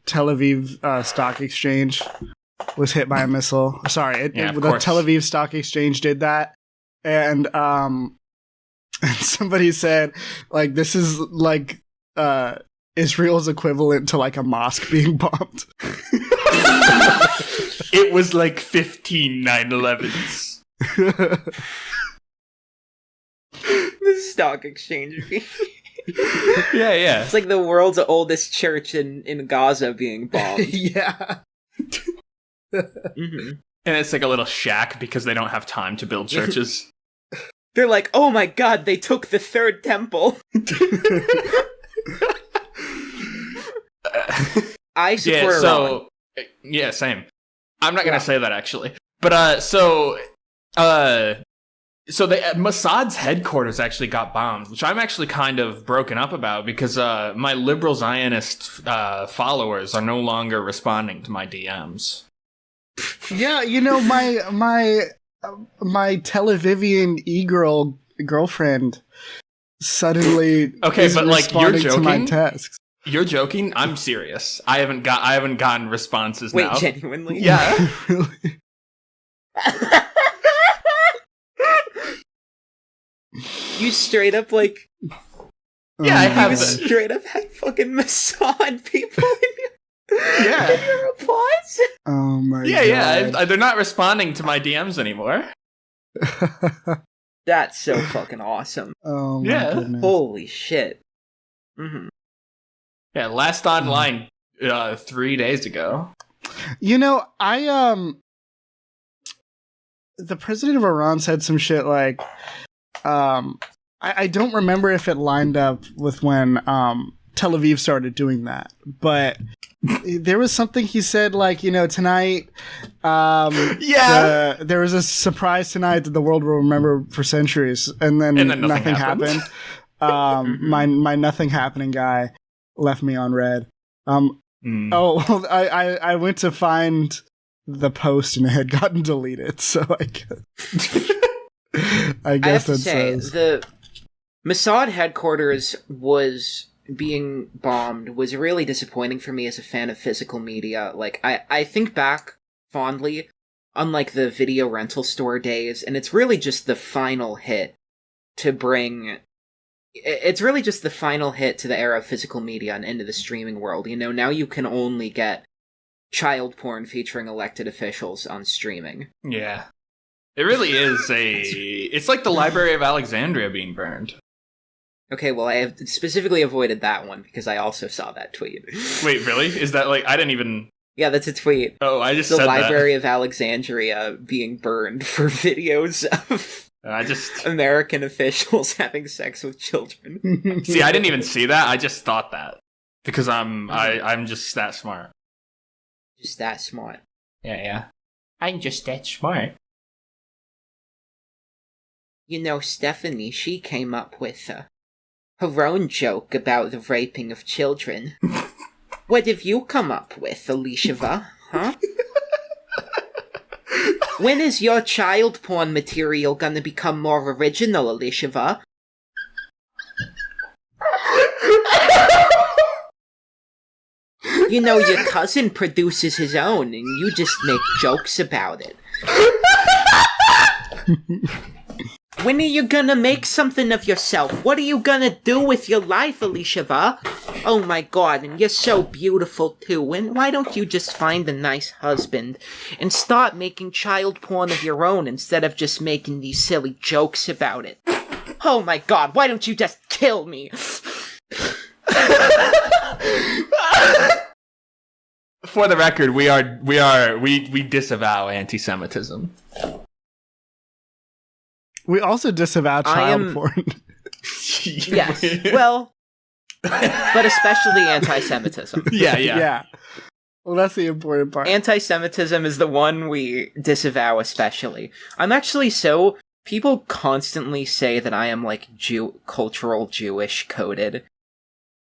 Tel Aviv stock exchange was hit by a missile. Sorry, the Tel Aviv stock exchange did that, and somebody said like this is like Israel's equivalent to like a mosque being bombed. It was like 15 9/11s. The stock exchange. Yeah. It's like the world's oldest church in Gaza being bombed. Yeah. Mm-hmm. And it's like a little shack because they don't have time to build churches. They're like, oh my god, they took the third temple. I support Iran. Yeah, same. I'm not gonna say that actually, but so Mossad's headquarters actually got bombed, which I'm actually kind of broken up about because my liberal Zionist followers are no longer responding to my DMs. Yeah, my Tel Avivian girlfriend suddenly okay, but like you're joking. To my texts. You're joking? I'm serious. I haven't gotten responses now. Wait, genuinely? Yeah. Really? You straight up like... Yeah, I have you straight up had fucking Mossad people in your replies? Oh my god. Yeah, they're not responding to my DMs anymore. That's so fucking awesome. Oh my goodness. Holy shit. Mm-hmm. Yeah, last online 3 days ago. The president of Iran said some shit like, I don't remember if it lined up with when Tel Aviv started doing that, but there was something he said like, tonight, there was a surprise tonight that the world will remember for centuries, and then nothing happened. My nothing happening guy left me on red. Oh, well, I went to find the post and it had gotten deleted, so I guess I have to say, the Mossad headquarters was being bombed was really disappointing for me as a fan of physical media. Like, I think back fondly on, like, the video rental store days, and it's really just the final hit to bring... It's really just the final hit to the era of physical media and into the streaming world. You know, now you can only get child porn featuring elected officials on streaming. Yeah. It really is it's like the Library of Alexandria being burned. Okay, well, I have specifically avoided that one because I also saw that tweet. Wait, really? Is that like, I didn't even... Yeah, that's a tweet. Oh, I just said that. The Library of Alexandria being burned for videos of American officials having sex with children. See, I didn't even see that. I just thought that. Because I'm just that smart. Just that smart. Yeah. I'm just that smart. You know, Stephanie, she came up with her own joke about the raping of children. What have you come up with, Alishava? Huh? When is your child porn material gonna become more original, Alishava? You know, your cousin produces his own, and you just make jokes about it. When are you gonna make something of yourself? What are you gonna do with your life, Alishava? Oh my god, and you're so beautiful too, and why don't you just find a nice husband and start making child porn of your own instead of just making these silly jokes about it? Oh my god, why don't you just kill me? For the record, we disavow anti-Semitism. We also disavow child porn. Yes, well, but especially anti-Semitism. Yeah. Well, that's the important part. Anti-Semitism is the one we disavow especially. I'm actually so... People constantly say that I am, like, cultural Jewish coded.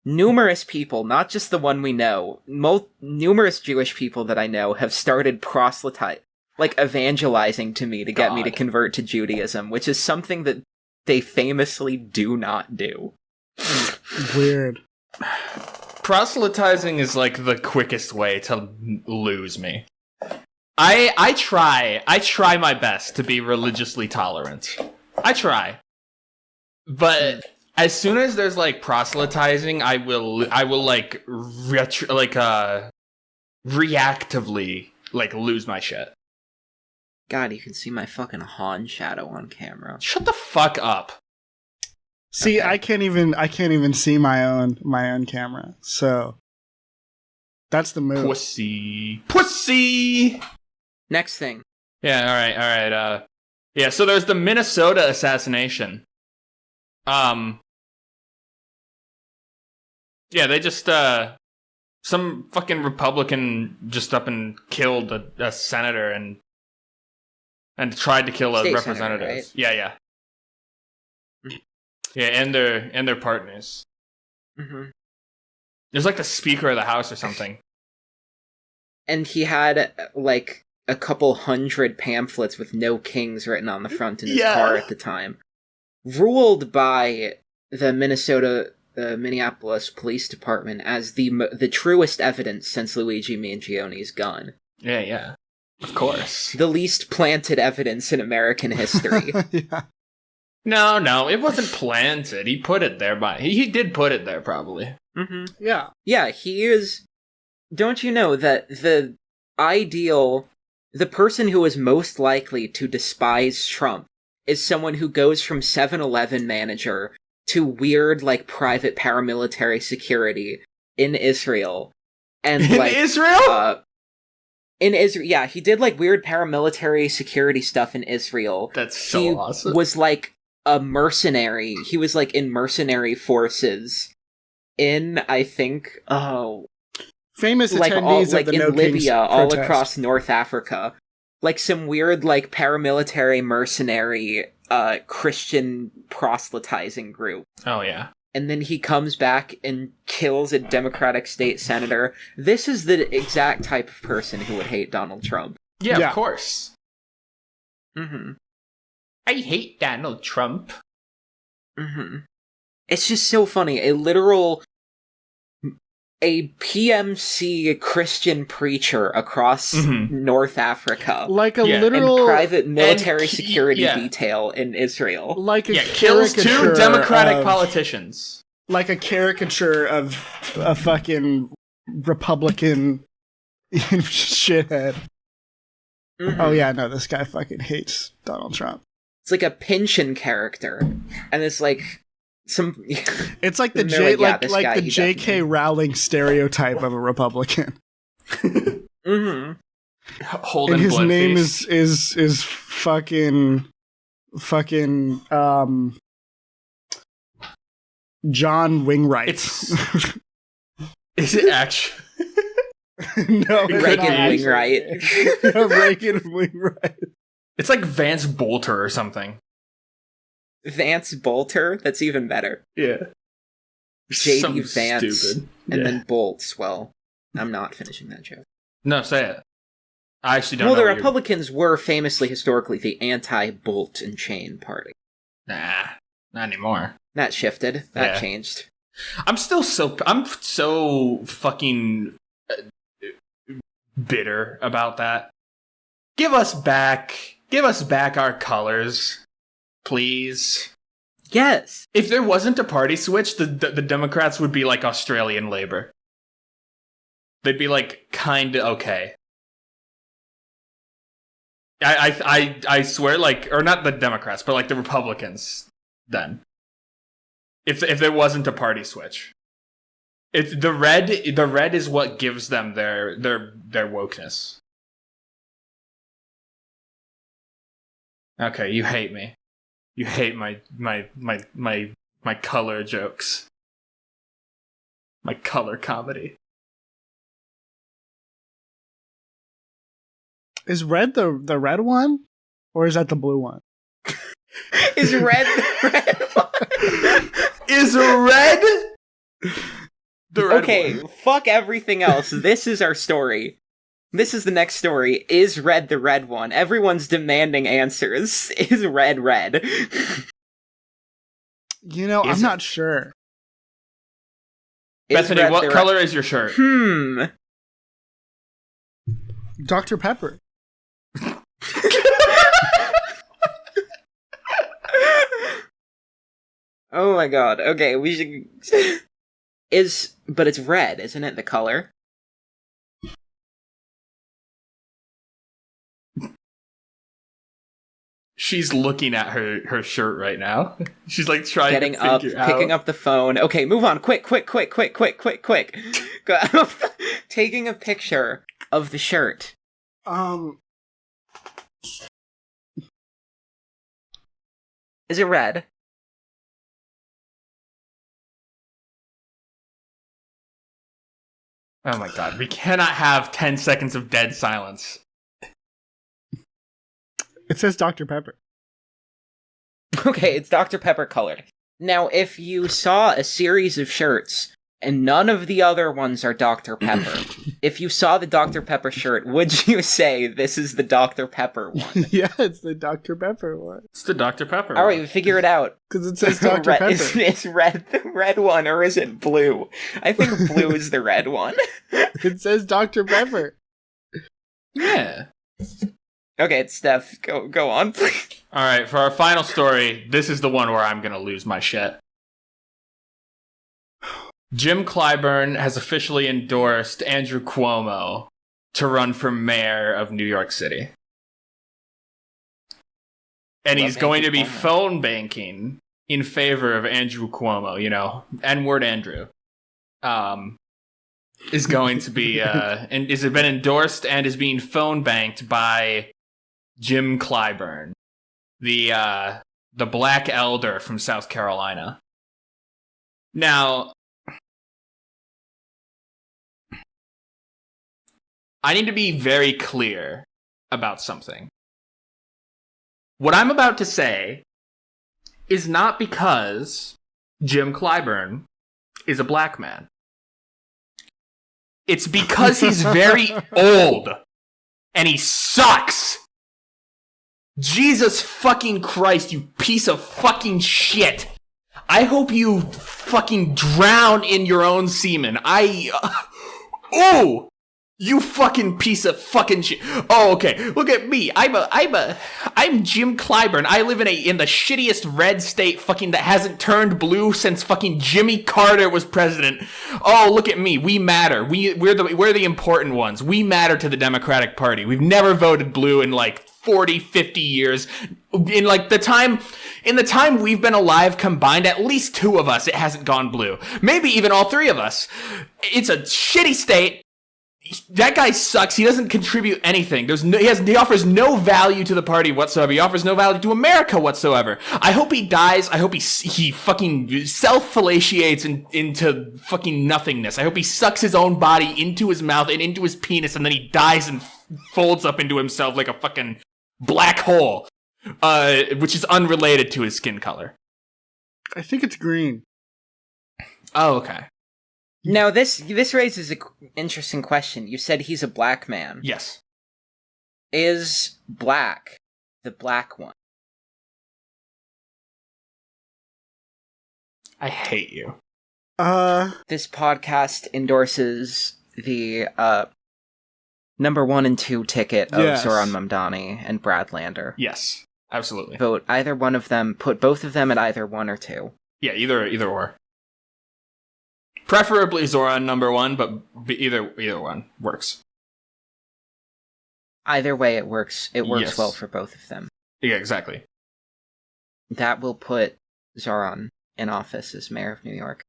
Numerous people, not just the one we know, numerous Jewish people that I know have started evangelizing to me to get me to convert to Judaism, which is something that they famously do not do. Weird. Proselytizing is like the quickest way to lose me. I try my best to be religiously tolerant. I try. But as soon as there's like proselytizing, I will like reactively like lose my shit. God, you can see my fucking Han shadow on camera. Shut the fuck up. See, okay. I can't even see my own camera. So that's the move. Pussy. Next thing. Yeah, all right. Yeah, so there's the Minnesota assassination. Yeah, they just some fucking Republican just up and killed a senator and tried to kill a representative. Senator, right? Yeah. Yeah, and their partners. Mm-hmm. There's like the Speaker of the House or something. And he had like a couple hundred pamphlets with "No Kings" written on the front in his car at the time. Ruled by the Minneapolis Police Department as the truest evidence since Luigi Mangione's gun. Yeah. Of course. The least planted evidence in American history. Yeah. No, it wasn't planted. He put it there he did put it there, probably. Mm-hmm. Yeah. Yeah, he is... Don't you know that the person who is most likely to despise Trump is someone who goes from 7-Eleven manager to weird, like, private paramilitary security in Israel. And, in Israel? In Israel, yeah, he did, like, weird paramilitary security stuff in Israel. That's so awesome. He was, like, a mercenary. He was, like, in mercenary forces in, I think, famous attendees of the No Kings in Libya, protest. all across North Africa. like some weird like paramilitary mercenary Christian proselytizing group. Oh yeah. And then he comes back and kills a Democratic state senator. This is the exact type of person who would hate Donald Trump. Yeah, of course. Mm-hmm. I hate Donald Trump. Mm-hmm. It's just so funny. A PMC Christian preacher across North Africa. Like a literal... And private military security detail in Israel. Like a kills 2 Democratic politicians. Like a caricature of a fucking Republican shithead. Mm-hmm. Oh yeah, no, this guy fucking hates Donald Trump. It's like a Pynchon character. And it's like... It's like the the J.K. Rowling stereotype of a Republican. Mm-hmm. Holding and his name face. is fucking John Wingright. Is it actually? No, Reagan Wingright. No, Reagan Wingright. It's like Vance Bolter or something. Vance Bolter? That's even better. Yeah. J.D. Vance. Stupid. And then Bolts. Well, I'm not finishing that joke. No, say it. I actually don't know. Well, the Republicans were famously, historically, the anti-bolt and chain party. Nah, not anymore. That shifted. That changed. I'm so fucking bitter about that. Give us back our colors. Please. Yes. If there wasn't a party switch, the Democrats would be like Australian Labour. They'd be like kinda okay. I swear, like, or not the Democrats, but like the Republicans. Then, if there wasn't a party switch, it's the red is what gives them their wokeness. Okay, you hate me. You hate my color jokes. My color comedy. Is red the red one? Or is that the blue one? Is red the red one? Is red the red one? Fuck everything else. This is our story. This is the next story. Is red the red one? Everyone's demanding answers. Is red red? I'm not sure. Bethany, what color is your shirt? Dr. Pepper. Oh my god. Okay, we should... But it's red, isn't it, the color? She's looking at her shirt right now. She's like trying Getting to up, figure out. picking up the phone. Okay, move on. Quick. Taking a picture of the shirt. Is it red? Oh my god, we cannot have 10 seconds of dead silence. It says Dr. Pepper. Okay, it's Dr. Pepper colored. Now, if you saw a series of shirts and none of the other ones are Dr. Pepper, if you saw the Dr. Pepper shirt, would you say this is the Dr. Pepper one? Yeah, it's the Dr. Pepper one. It's the Dr. Pepper one. Alright, we figure it out. Because it says Dr. Pepper. Is red the red one, or is it blue? I think blue is the red one. It says Dr. Pepper. Yeah. Okay, it's Steph. Go on, please. Alright, for our final story, this is the one where I'm gonna lose my shit. Jim Clyburn has officially endorsed Andrew Cuomo to run for mayor of New York City. And he's going to be phone banking in favor of Andrew Cuomo, N-word Andrew. Is going to be, and has been endorsed and is being phone banked by Jim Clyburn, the black elder from South Carolina. Now, I need to be very clear about something. What I'm about to say is not because Jim Clyburn is a black man. It's because he's very old and he sucks. Jesus fucking Christ, you piece of fucking shit. I hope you fucking drown in your own semen. Oh! You fucking piece of fucking shit. Oh, okay. Look at me. I'm Jim Clyburn. I live in the shittiest red state fucking that hasn't turned blue since fucking Jimmy Carter was president. Oh, look at me. We matter. We're the important ones. We matter to the Democratic Party. We've never voted blue in like 40, 50 years. In the time we've been alive combined, at least 2 of us, it hasn't gone blue. Maybe even all 3 of us. It's a shitty state. That guy sucks. He doesn't contribute anything. He offers no value to the party whatsoever. He offers no value to America whatsoever. I hope he dies. I hope he fucking self-fellatiates into fucking nothingness. I hope he sucks his own body into his mouth and into his penis, and then he dies and folds up into himself like a fucking black hole, which is unrelated to his skin color. I think it's green. Oh, okay. Now, this raises an interesting question. You said he's a black man. Yes. Is black the black one? I hate you. This podcast endorses the number 1 and 2 ticket of Yes. Zoran Mamdani and Brad Lander. Yes, absolutely. Vote either one of them. Put both of them at either 1 or 2. Yeah, either or. Preferably Zoran number 1, but either one works. Either way, it works. It works Yes. well for both of them. Yeah, exactly. That will put Zoran in office as mayor of New York.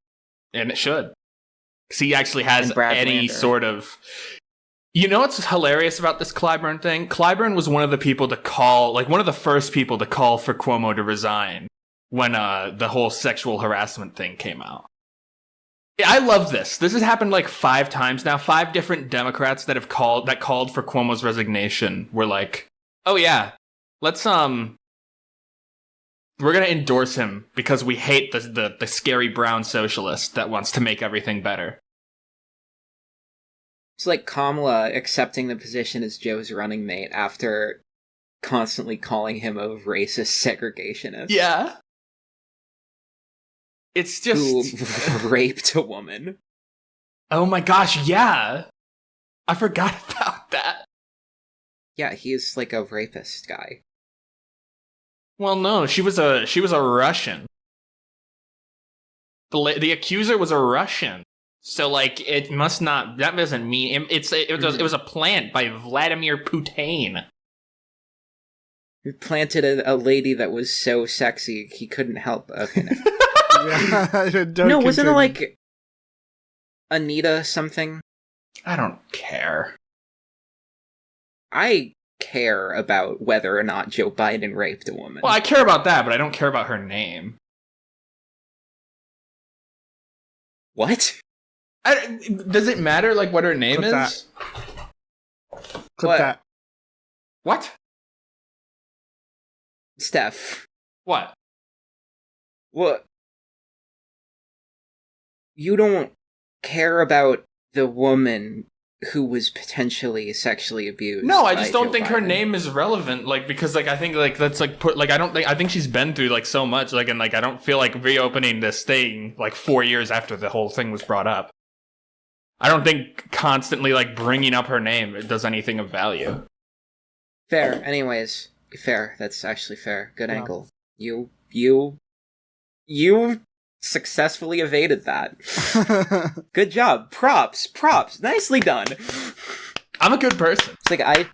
And it should. Because he actually has And Brad any Lander. sort of... You know what's hilarious about this Clyburn thing? Clyburn was one of the people to call, like one of the first people to call for Cuomo to resign when the whole sexual harassment thing came out. I love this. This has happened like 5 times now. 5 different Democrats that called for Cuomo's resignation were like, "Oh yeah, let's we're gonna endorse him because we hate the scary brown socialist that wants to make everything better." It's like Kamala accepting the position as Joe's running mate after constantly calling him a racist segregationist. Yeah. It's just... Who raped a woman. Oh my gosh, yeah. I forgot about that. Yeah, he's like a rapist guy. Well, no, she was a Russian. The accuser was a Russian. So, like, it must not... That doesn't mean... It was a plant by Vladimir Putin. He planted a lady that was so sexy he couldn't help... Okay, no. No, wasn't it like Anita something? I don't care. I care about whether or not Joe Biden raped a woman. Well, I care about that, but I don't care about her name. What? Does it matter, like, what her name Clip is? Clip that. What? Steph. What? What? You don't care about the woman who was potentially sexually abused. No, I just by don't Joe think her Biden. name is relevant, like, because, like, I think, like, that's, like, I think she's been through, like, so much, like, and, like, I don't feel like reopening this thing, like, 4 years after the whole thing was brought up. I don't think constantly, like, bringing up her name does anything of value. Fair. Anyways, fair. That's actually fair. Good angle. You successfully evaded that. Good job. Props. Nicely done. I'm a good person. It's like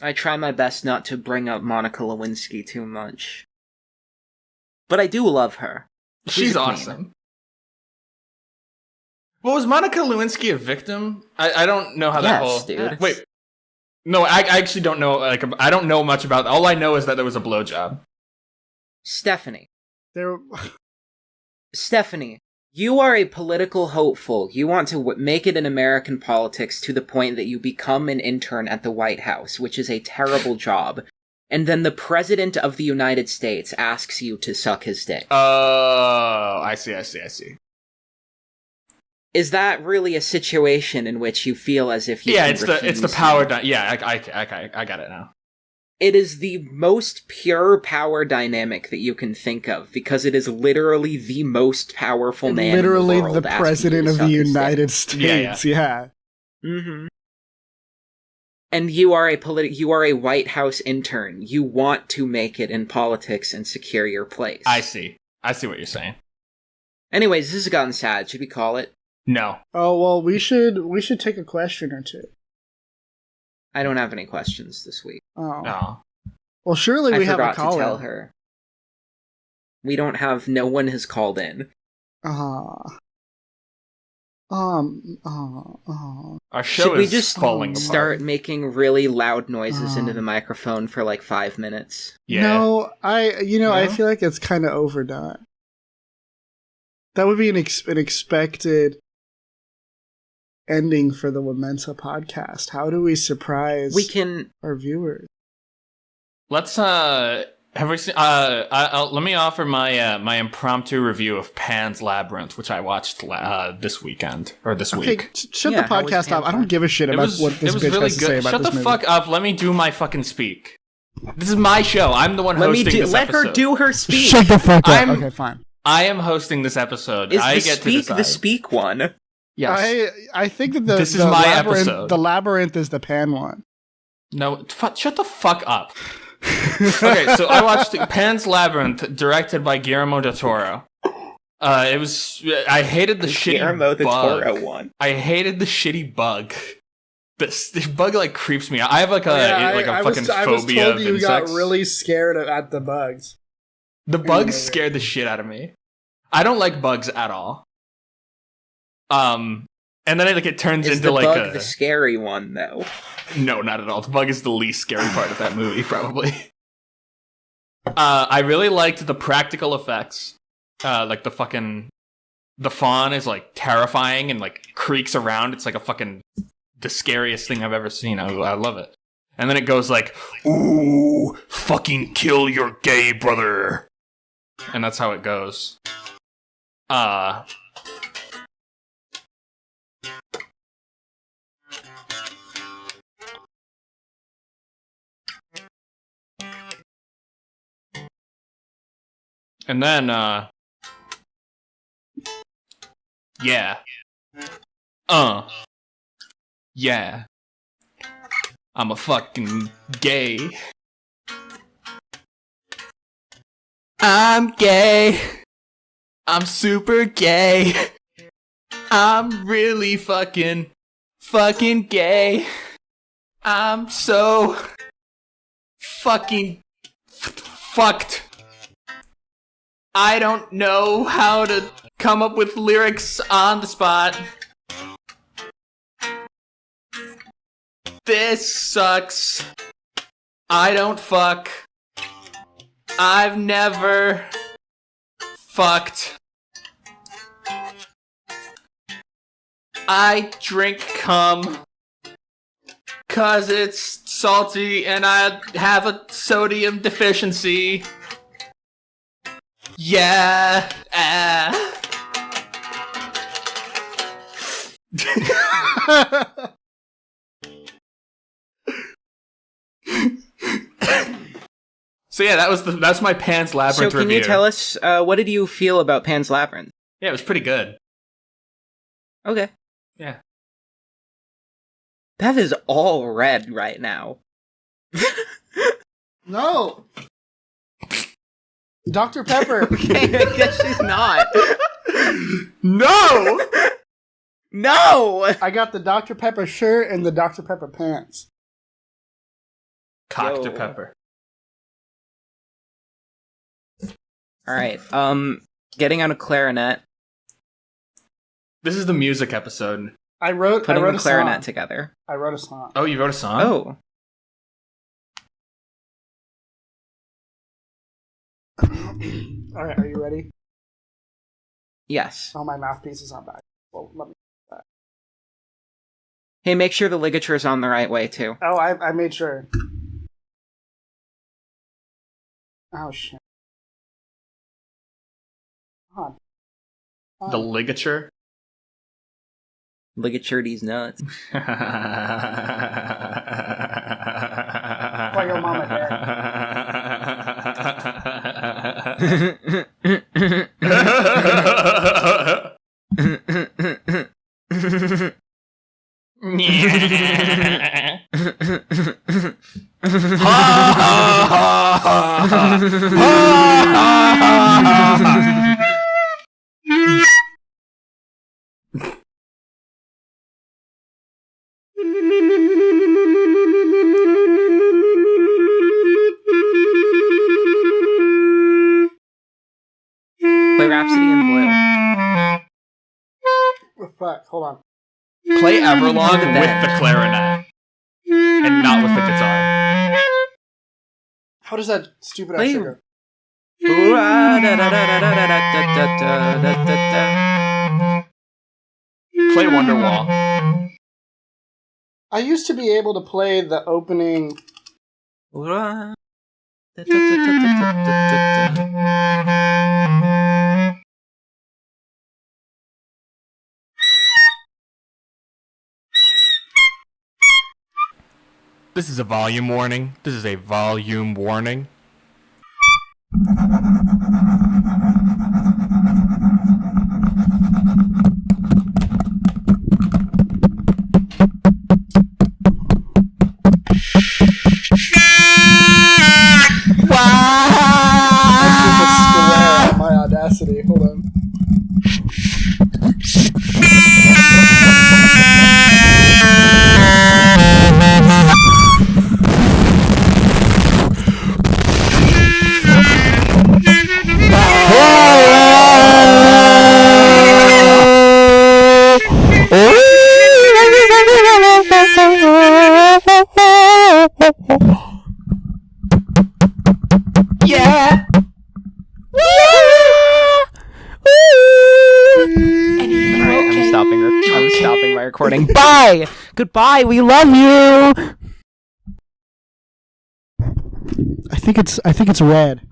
I try my best not to bring up Monica Lewinsky too much. But I do love her. She's a queen. awesome. Well, was Monica Lewinsky a victim? I don't know how that whole... Yes, dude. Wait. No, I actually don't know, like, I don't know much about... All I know is that there was a blowjob. Stephanie. There. Stephanie, You are a political hopeful. You want to make it in American politics to the point that you become an intern at the White House, which is a terrible job. And then the President of the United States asks you to suck his dick. Oh, I see. Is that really a situation in which you feel as if you can refuse it's the power I got it now. It is the most pure power dynamic that you can think of, because it is literally the most powerful man literally in the world. The President of the United States, yeah. Mm-hmm. And you are a White House intern. You want to make it in politics and secure your place. I see what you're saying. Anyways, this has gotten sad. Should we call it? No. Oh, well, we should take a question or two. I don't have any questions this week. Oh. No. Well, surely we have a forgot call to tell her. We don't have. No one has called in. Our show Should we is just falling start apart. making really loud noises into the microphone for like 5 minutes? Yeah. No, I No? feel like it's kind of overdone. That would be an expected ending for the WoMENSA podcast. How do we surprise our viewers? Let's have we seen let me offer my impromptu review of Pan's Labyrinth, which I watched this weekend or this week. Shut the podcast off. I don't give a shit about what this bitch has to say about Shut this the movie. fuck up. Let me do my fucking speak. This is my show. I'm the one hosting this let episode. her do her speech. Shut the fuck up. Okay, fine. I am hosting this episode. Is I the get speak to decide. the speak one? Yes. I think that This is the my labyrinth, episode. The labyrinth is the Pan one. No, shut the fuck up. Okay, so I watched Pan's Labyrinth, directed by Guillermo del Toro. I hated the shitty Guillermo del bug. Toro one. I hated the shitty bug. This bug like creeps me out. I have like a fucking phobia I was told of you insects. got really scared at the bugs. The bugs scared the shit out of me. I don't like bugs at all. And then it turns into like the bug the scary one though? No, not at all. The bug is the least scary part of that movie, probably. I really liked the practical effects. Like the fawn is like terrifying and like creaks around. It's like the scariest thing I've ever seen. I love it. And then it goes like, "Ooh, fucking kill your gay brother," and that's how it goes. And then, yeah. Yeah. I'm a fucking gay. I'm gay. I'm super gay. I'm really fucking gay. I'm so fucking fucked. I don't know how to come up with lyrics on the spot. This sucks. I don't fuck. I've never fucked. I drink cum 'cause it's salty and I have a sodium deficiency. Yeah. So yeah, that's my Pan's Labyrinth So can review. you tell us what did you feel about Pan's Labyrinth? Yeah, it was pretty good. Okay. Yeah. Bev is all red right now. No. Dr. Pepper. Okay, I guess she's not. No! No! I got the Dr. Pepper shirt and the Dr. Pepper pants. Dr. Yo. Pepper. Alright, getting on a clarinet, This is the music episode. I wrote putting a the clarinet song. together. I wrote a song. Oh, you wrote a song? Oh. All right, are you ready? Yes. Oh, my mouthpiece is not back. Well, let me. Hey, make sure the ligature is on the right way, too. Oh, I made sure. Oh, shit. Hold on. The ligature. Ligature these nuts. Why your mama Play Rhapsody and Boyle. Oh, fuck, hold on. Play Everlong with the clarinet and not with the guitar. How does that stupid ass Play- shit go? Play Wonderwall. I used to be able to play the opening. This is a volume warning. This is a volume warning. I put the square on my Audacity. Hold on. Yeah. Alright, I'm stopping my recording. Bye! Goodbye, we love you! I think it's red.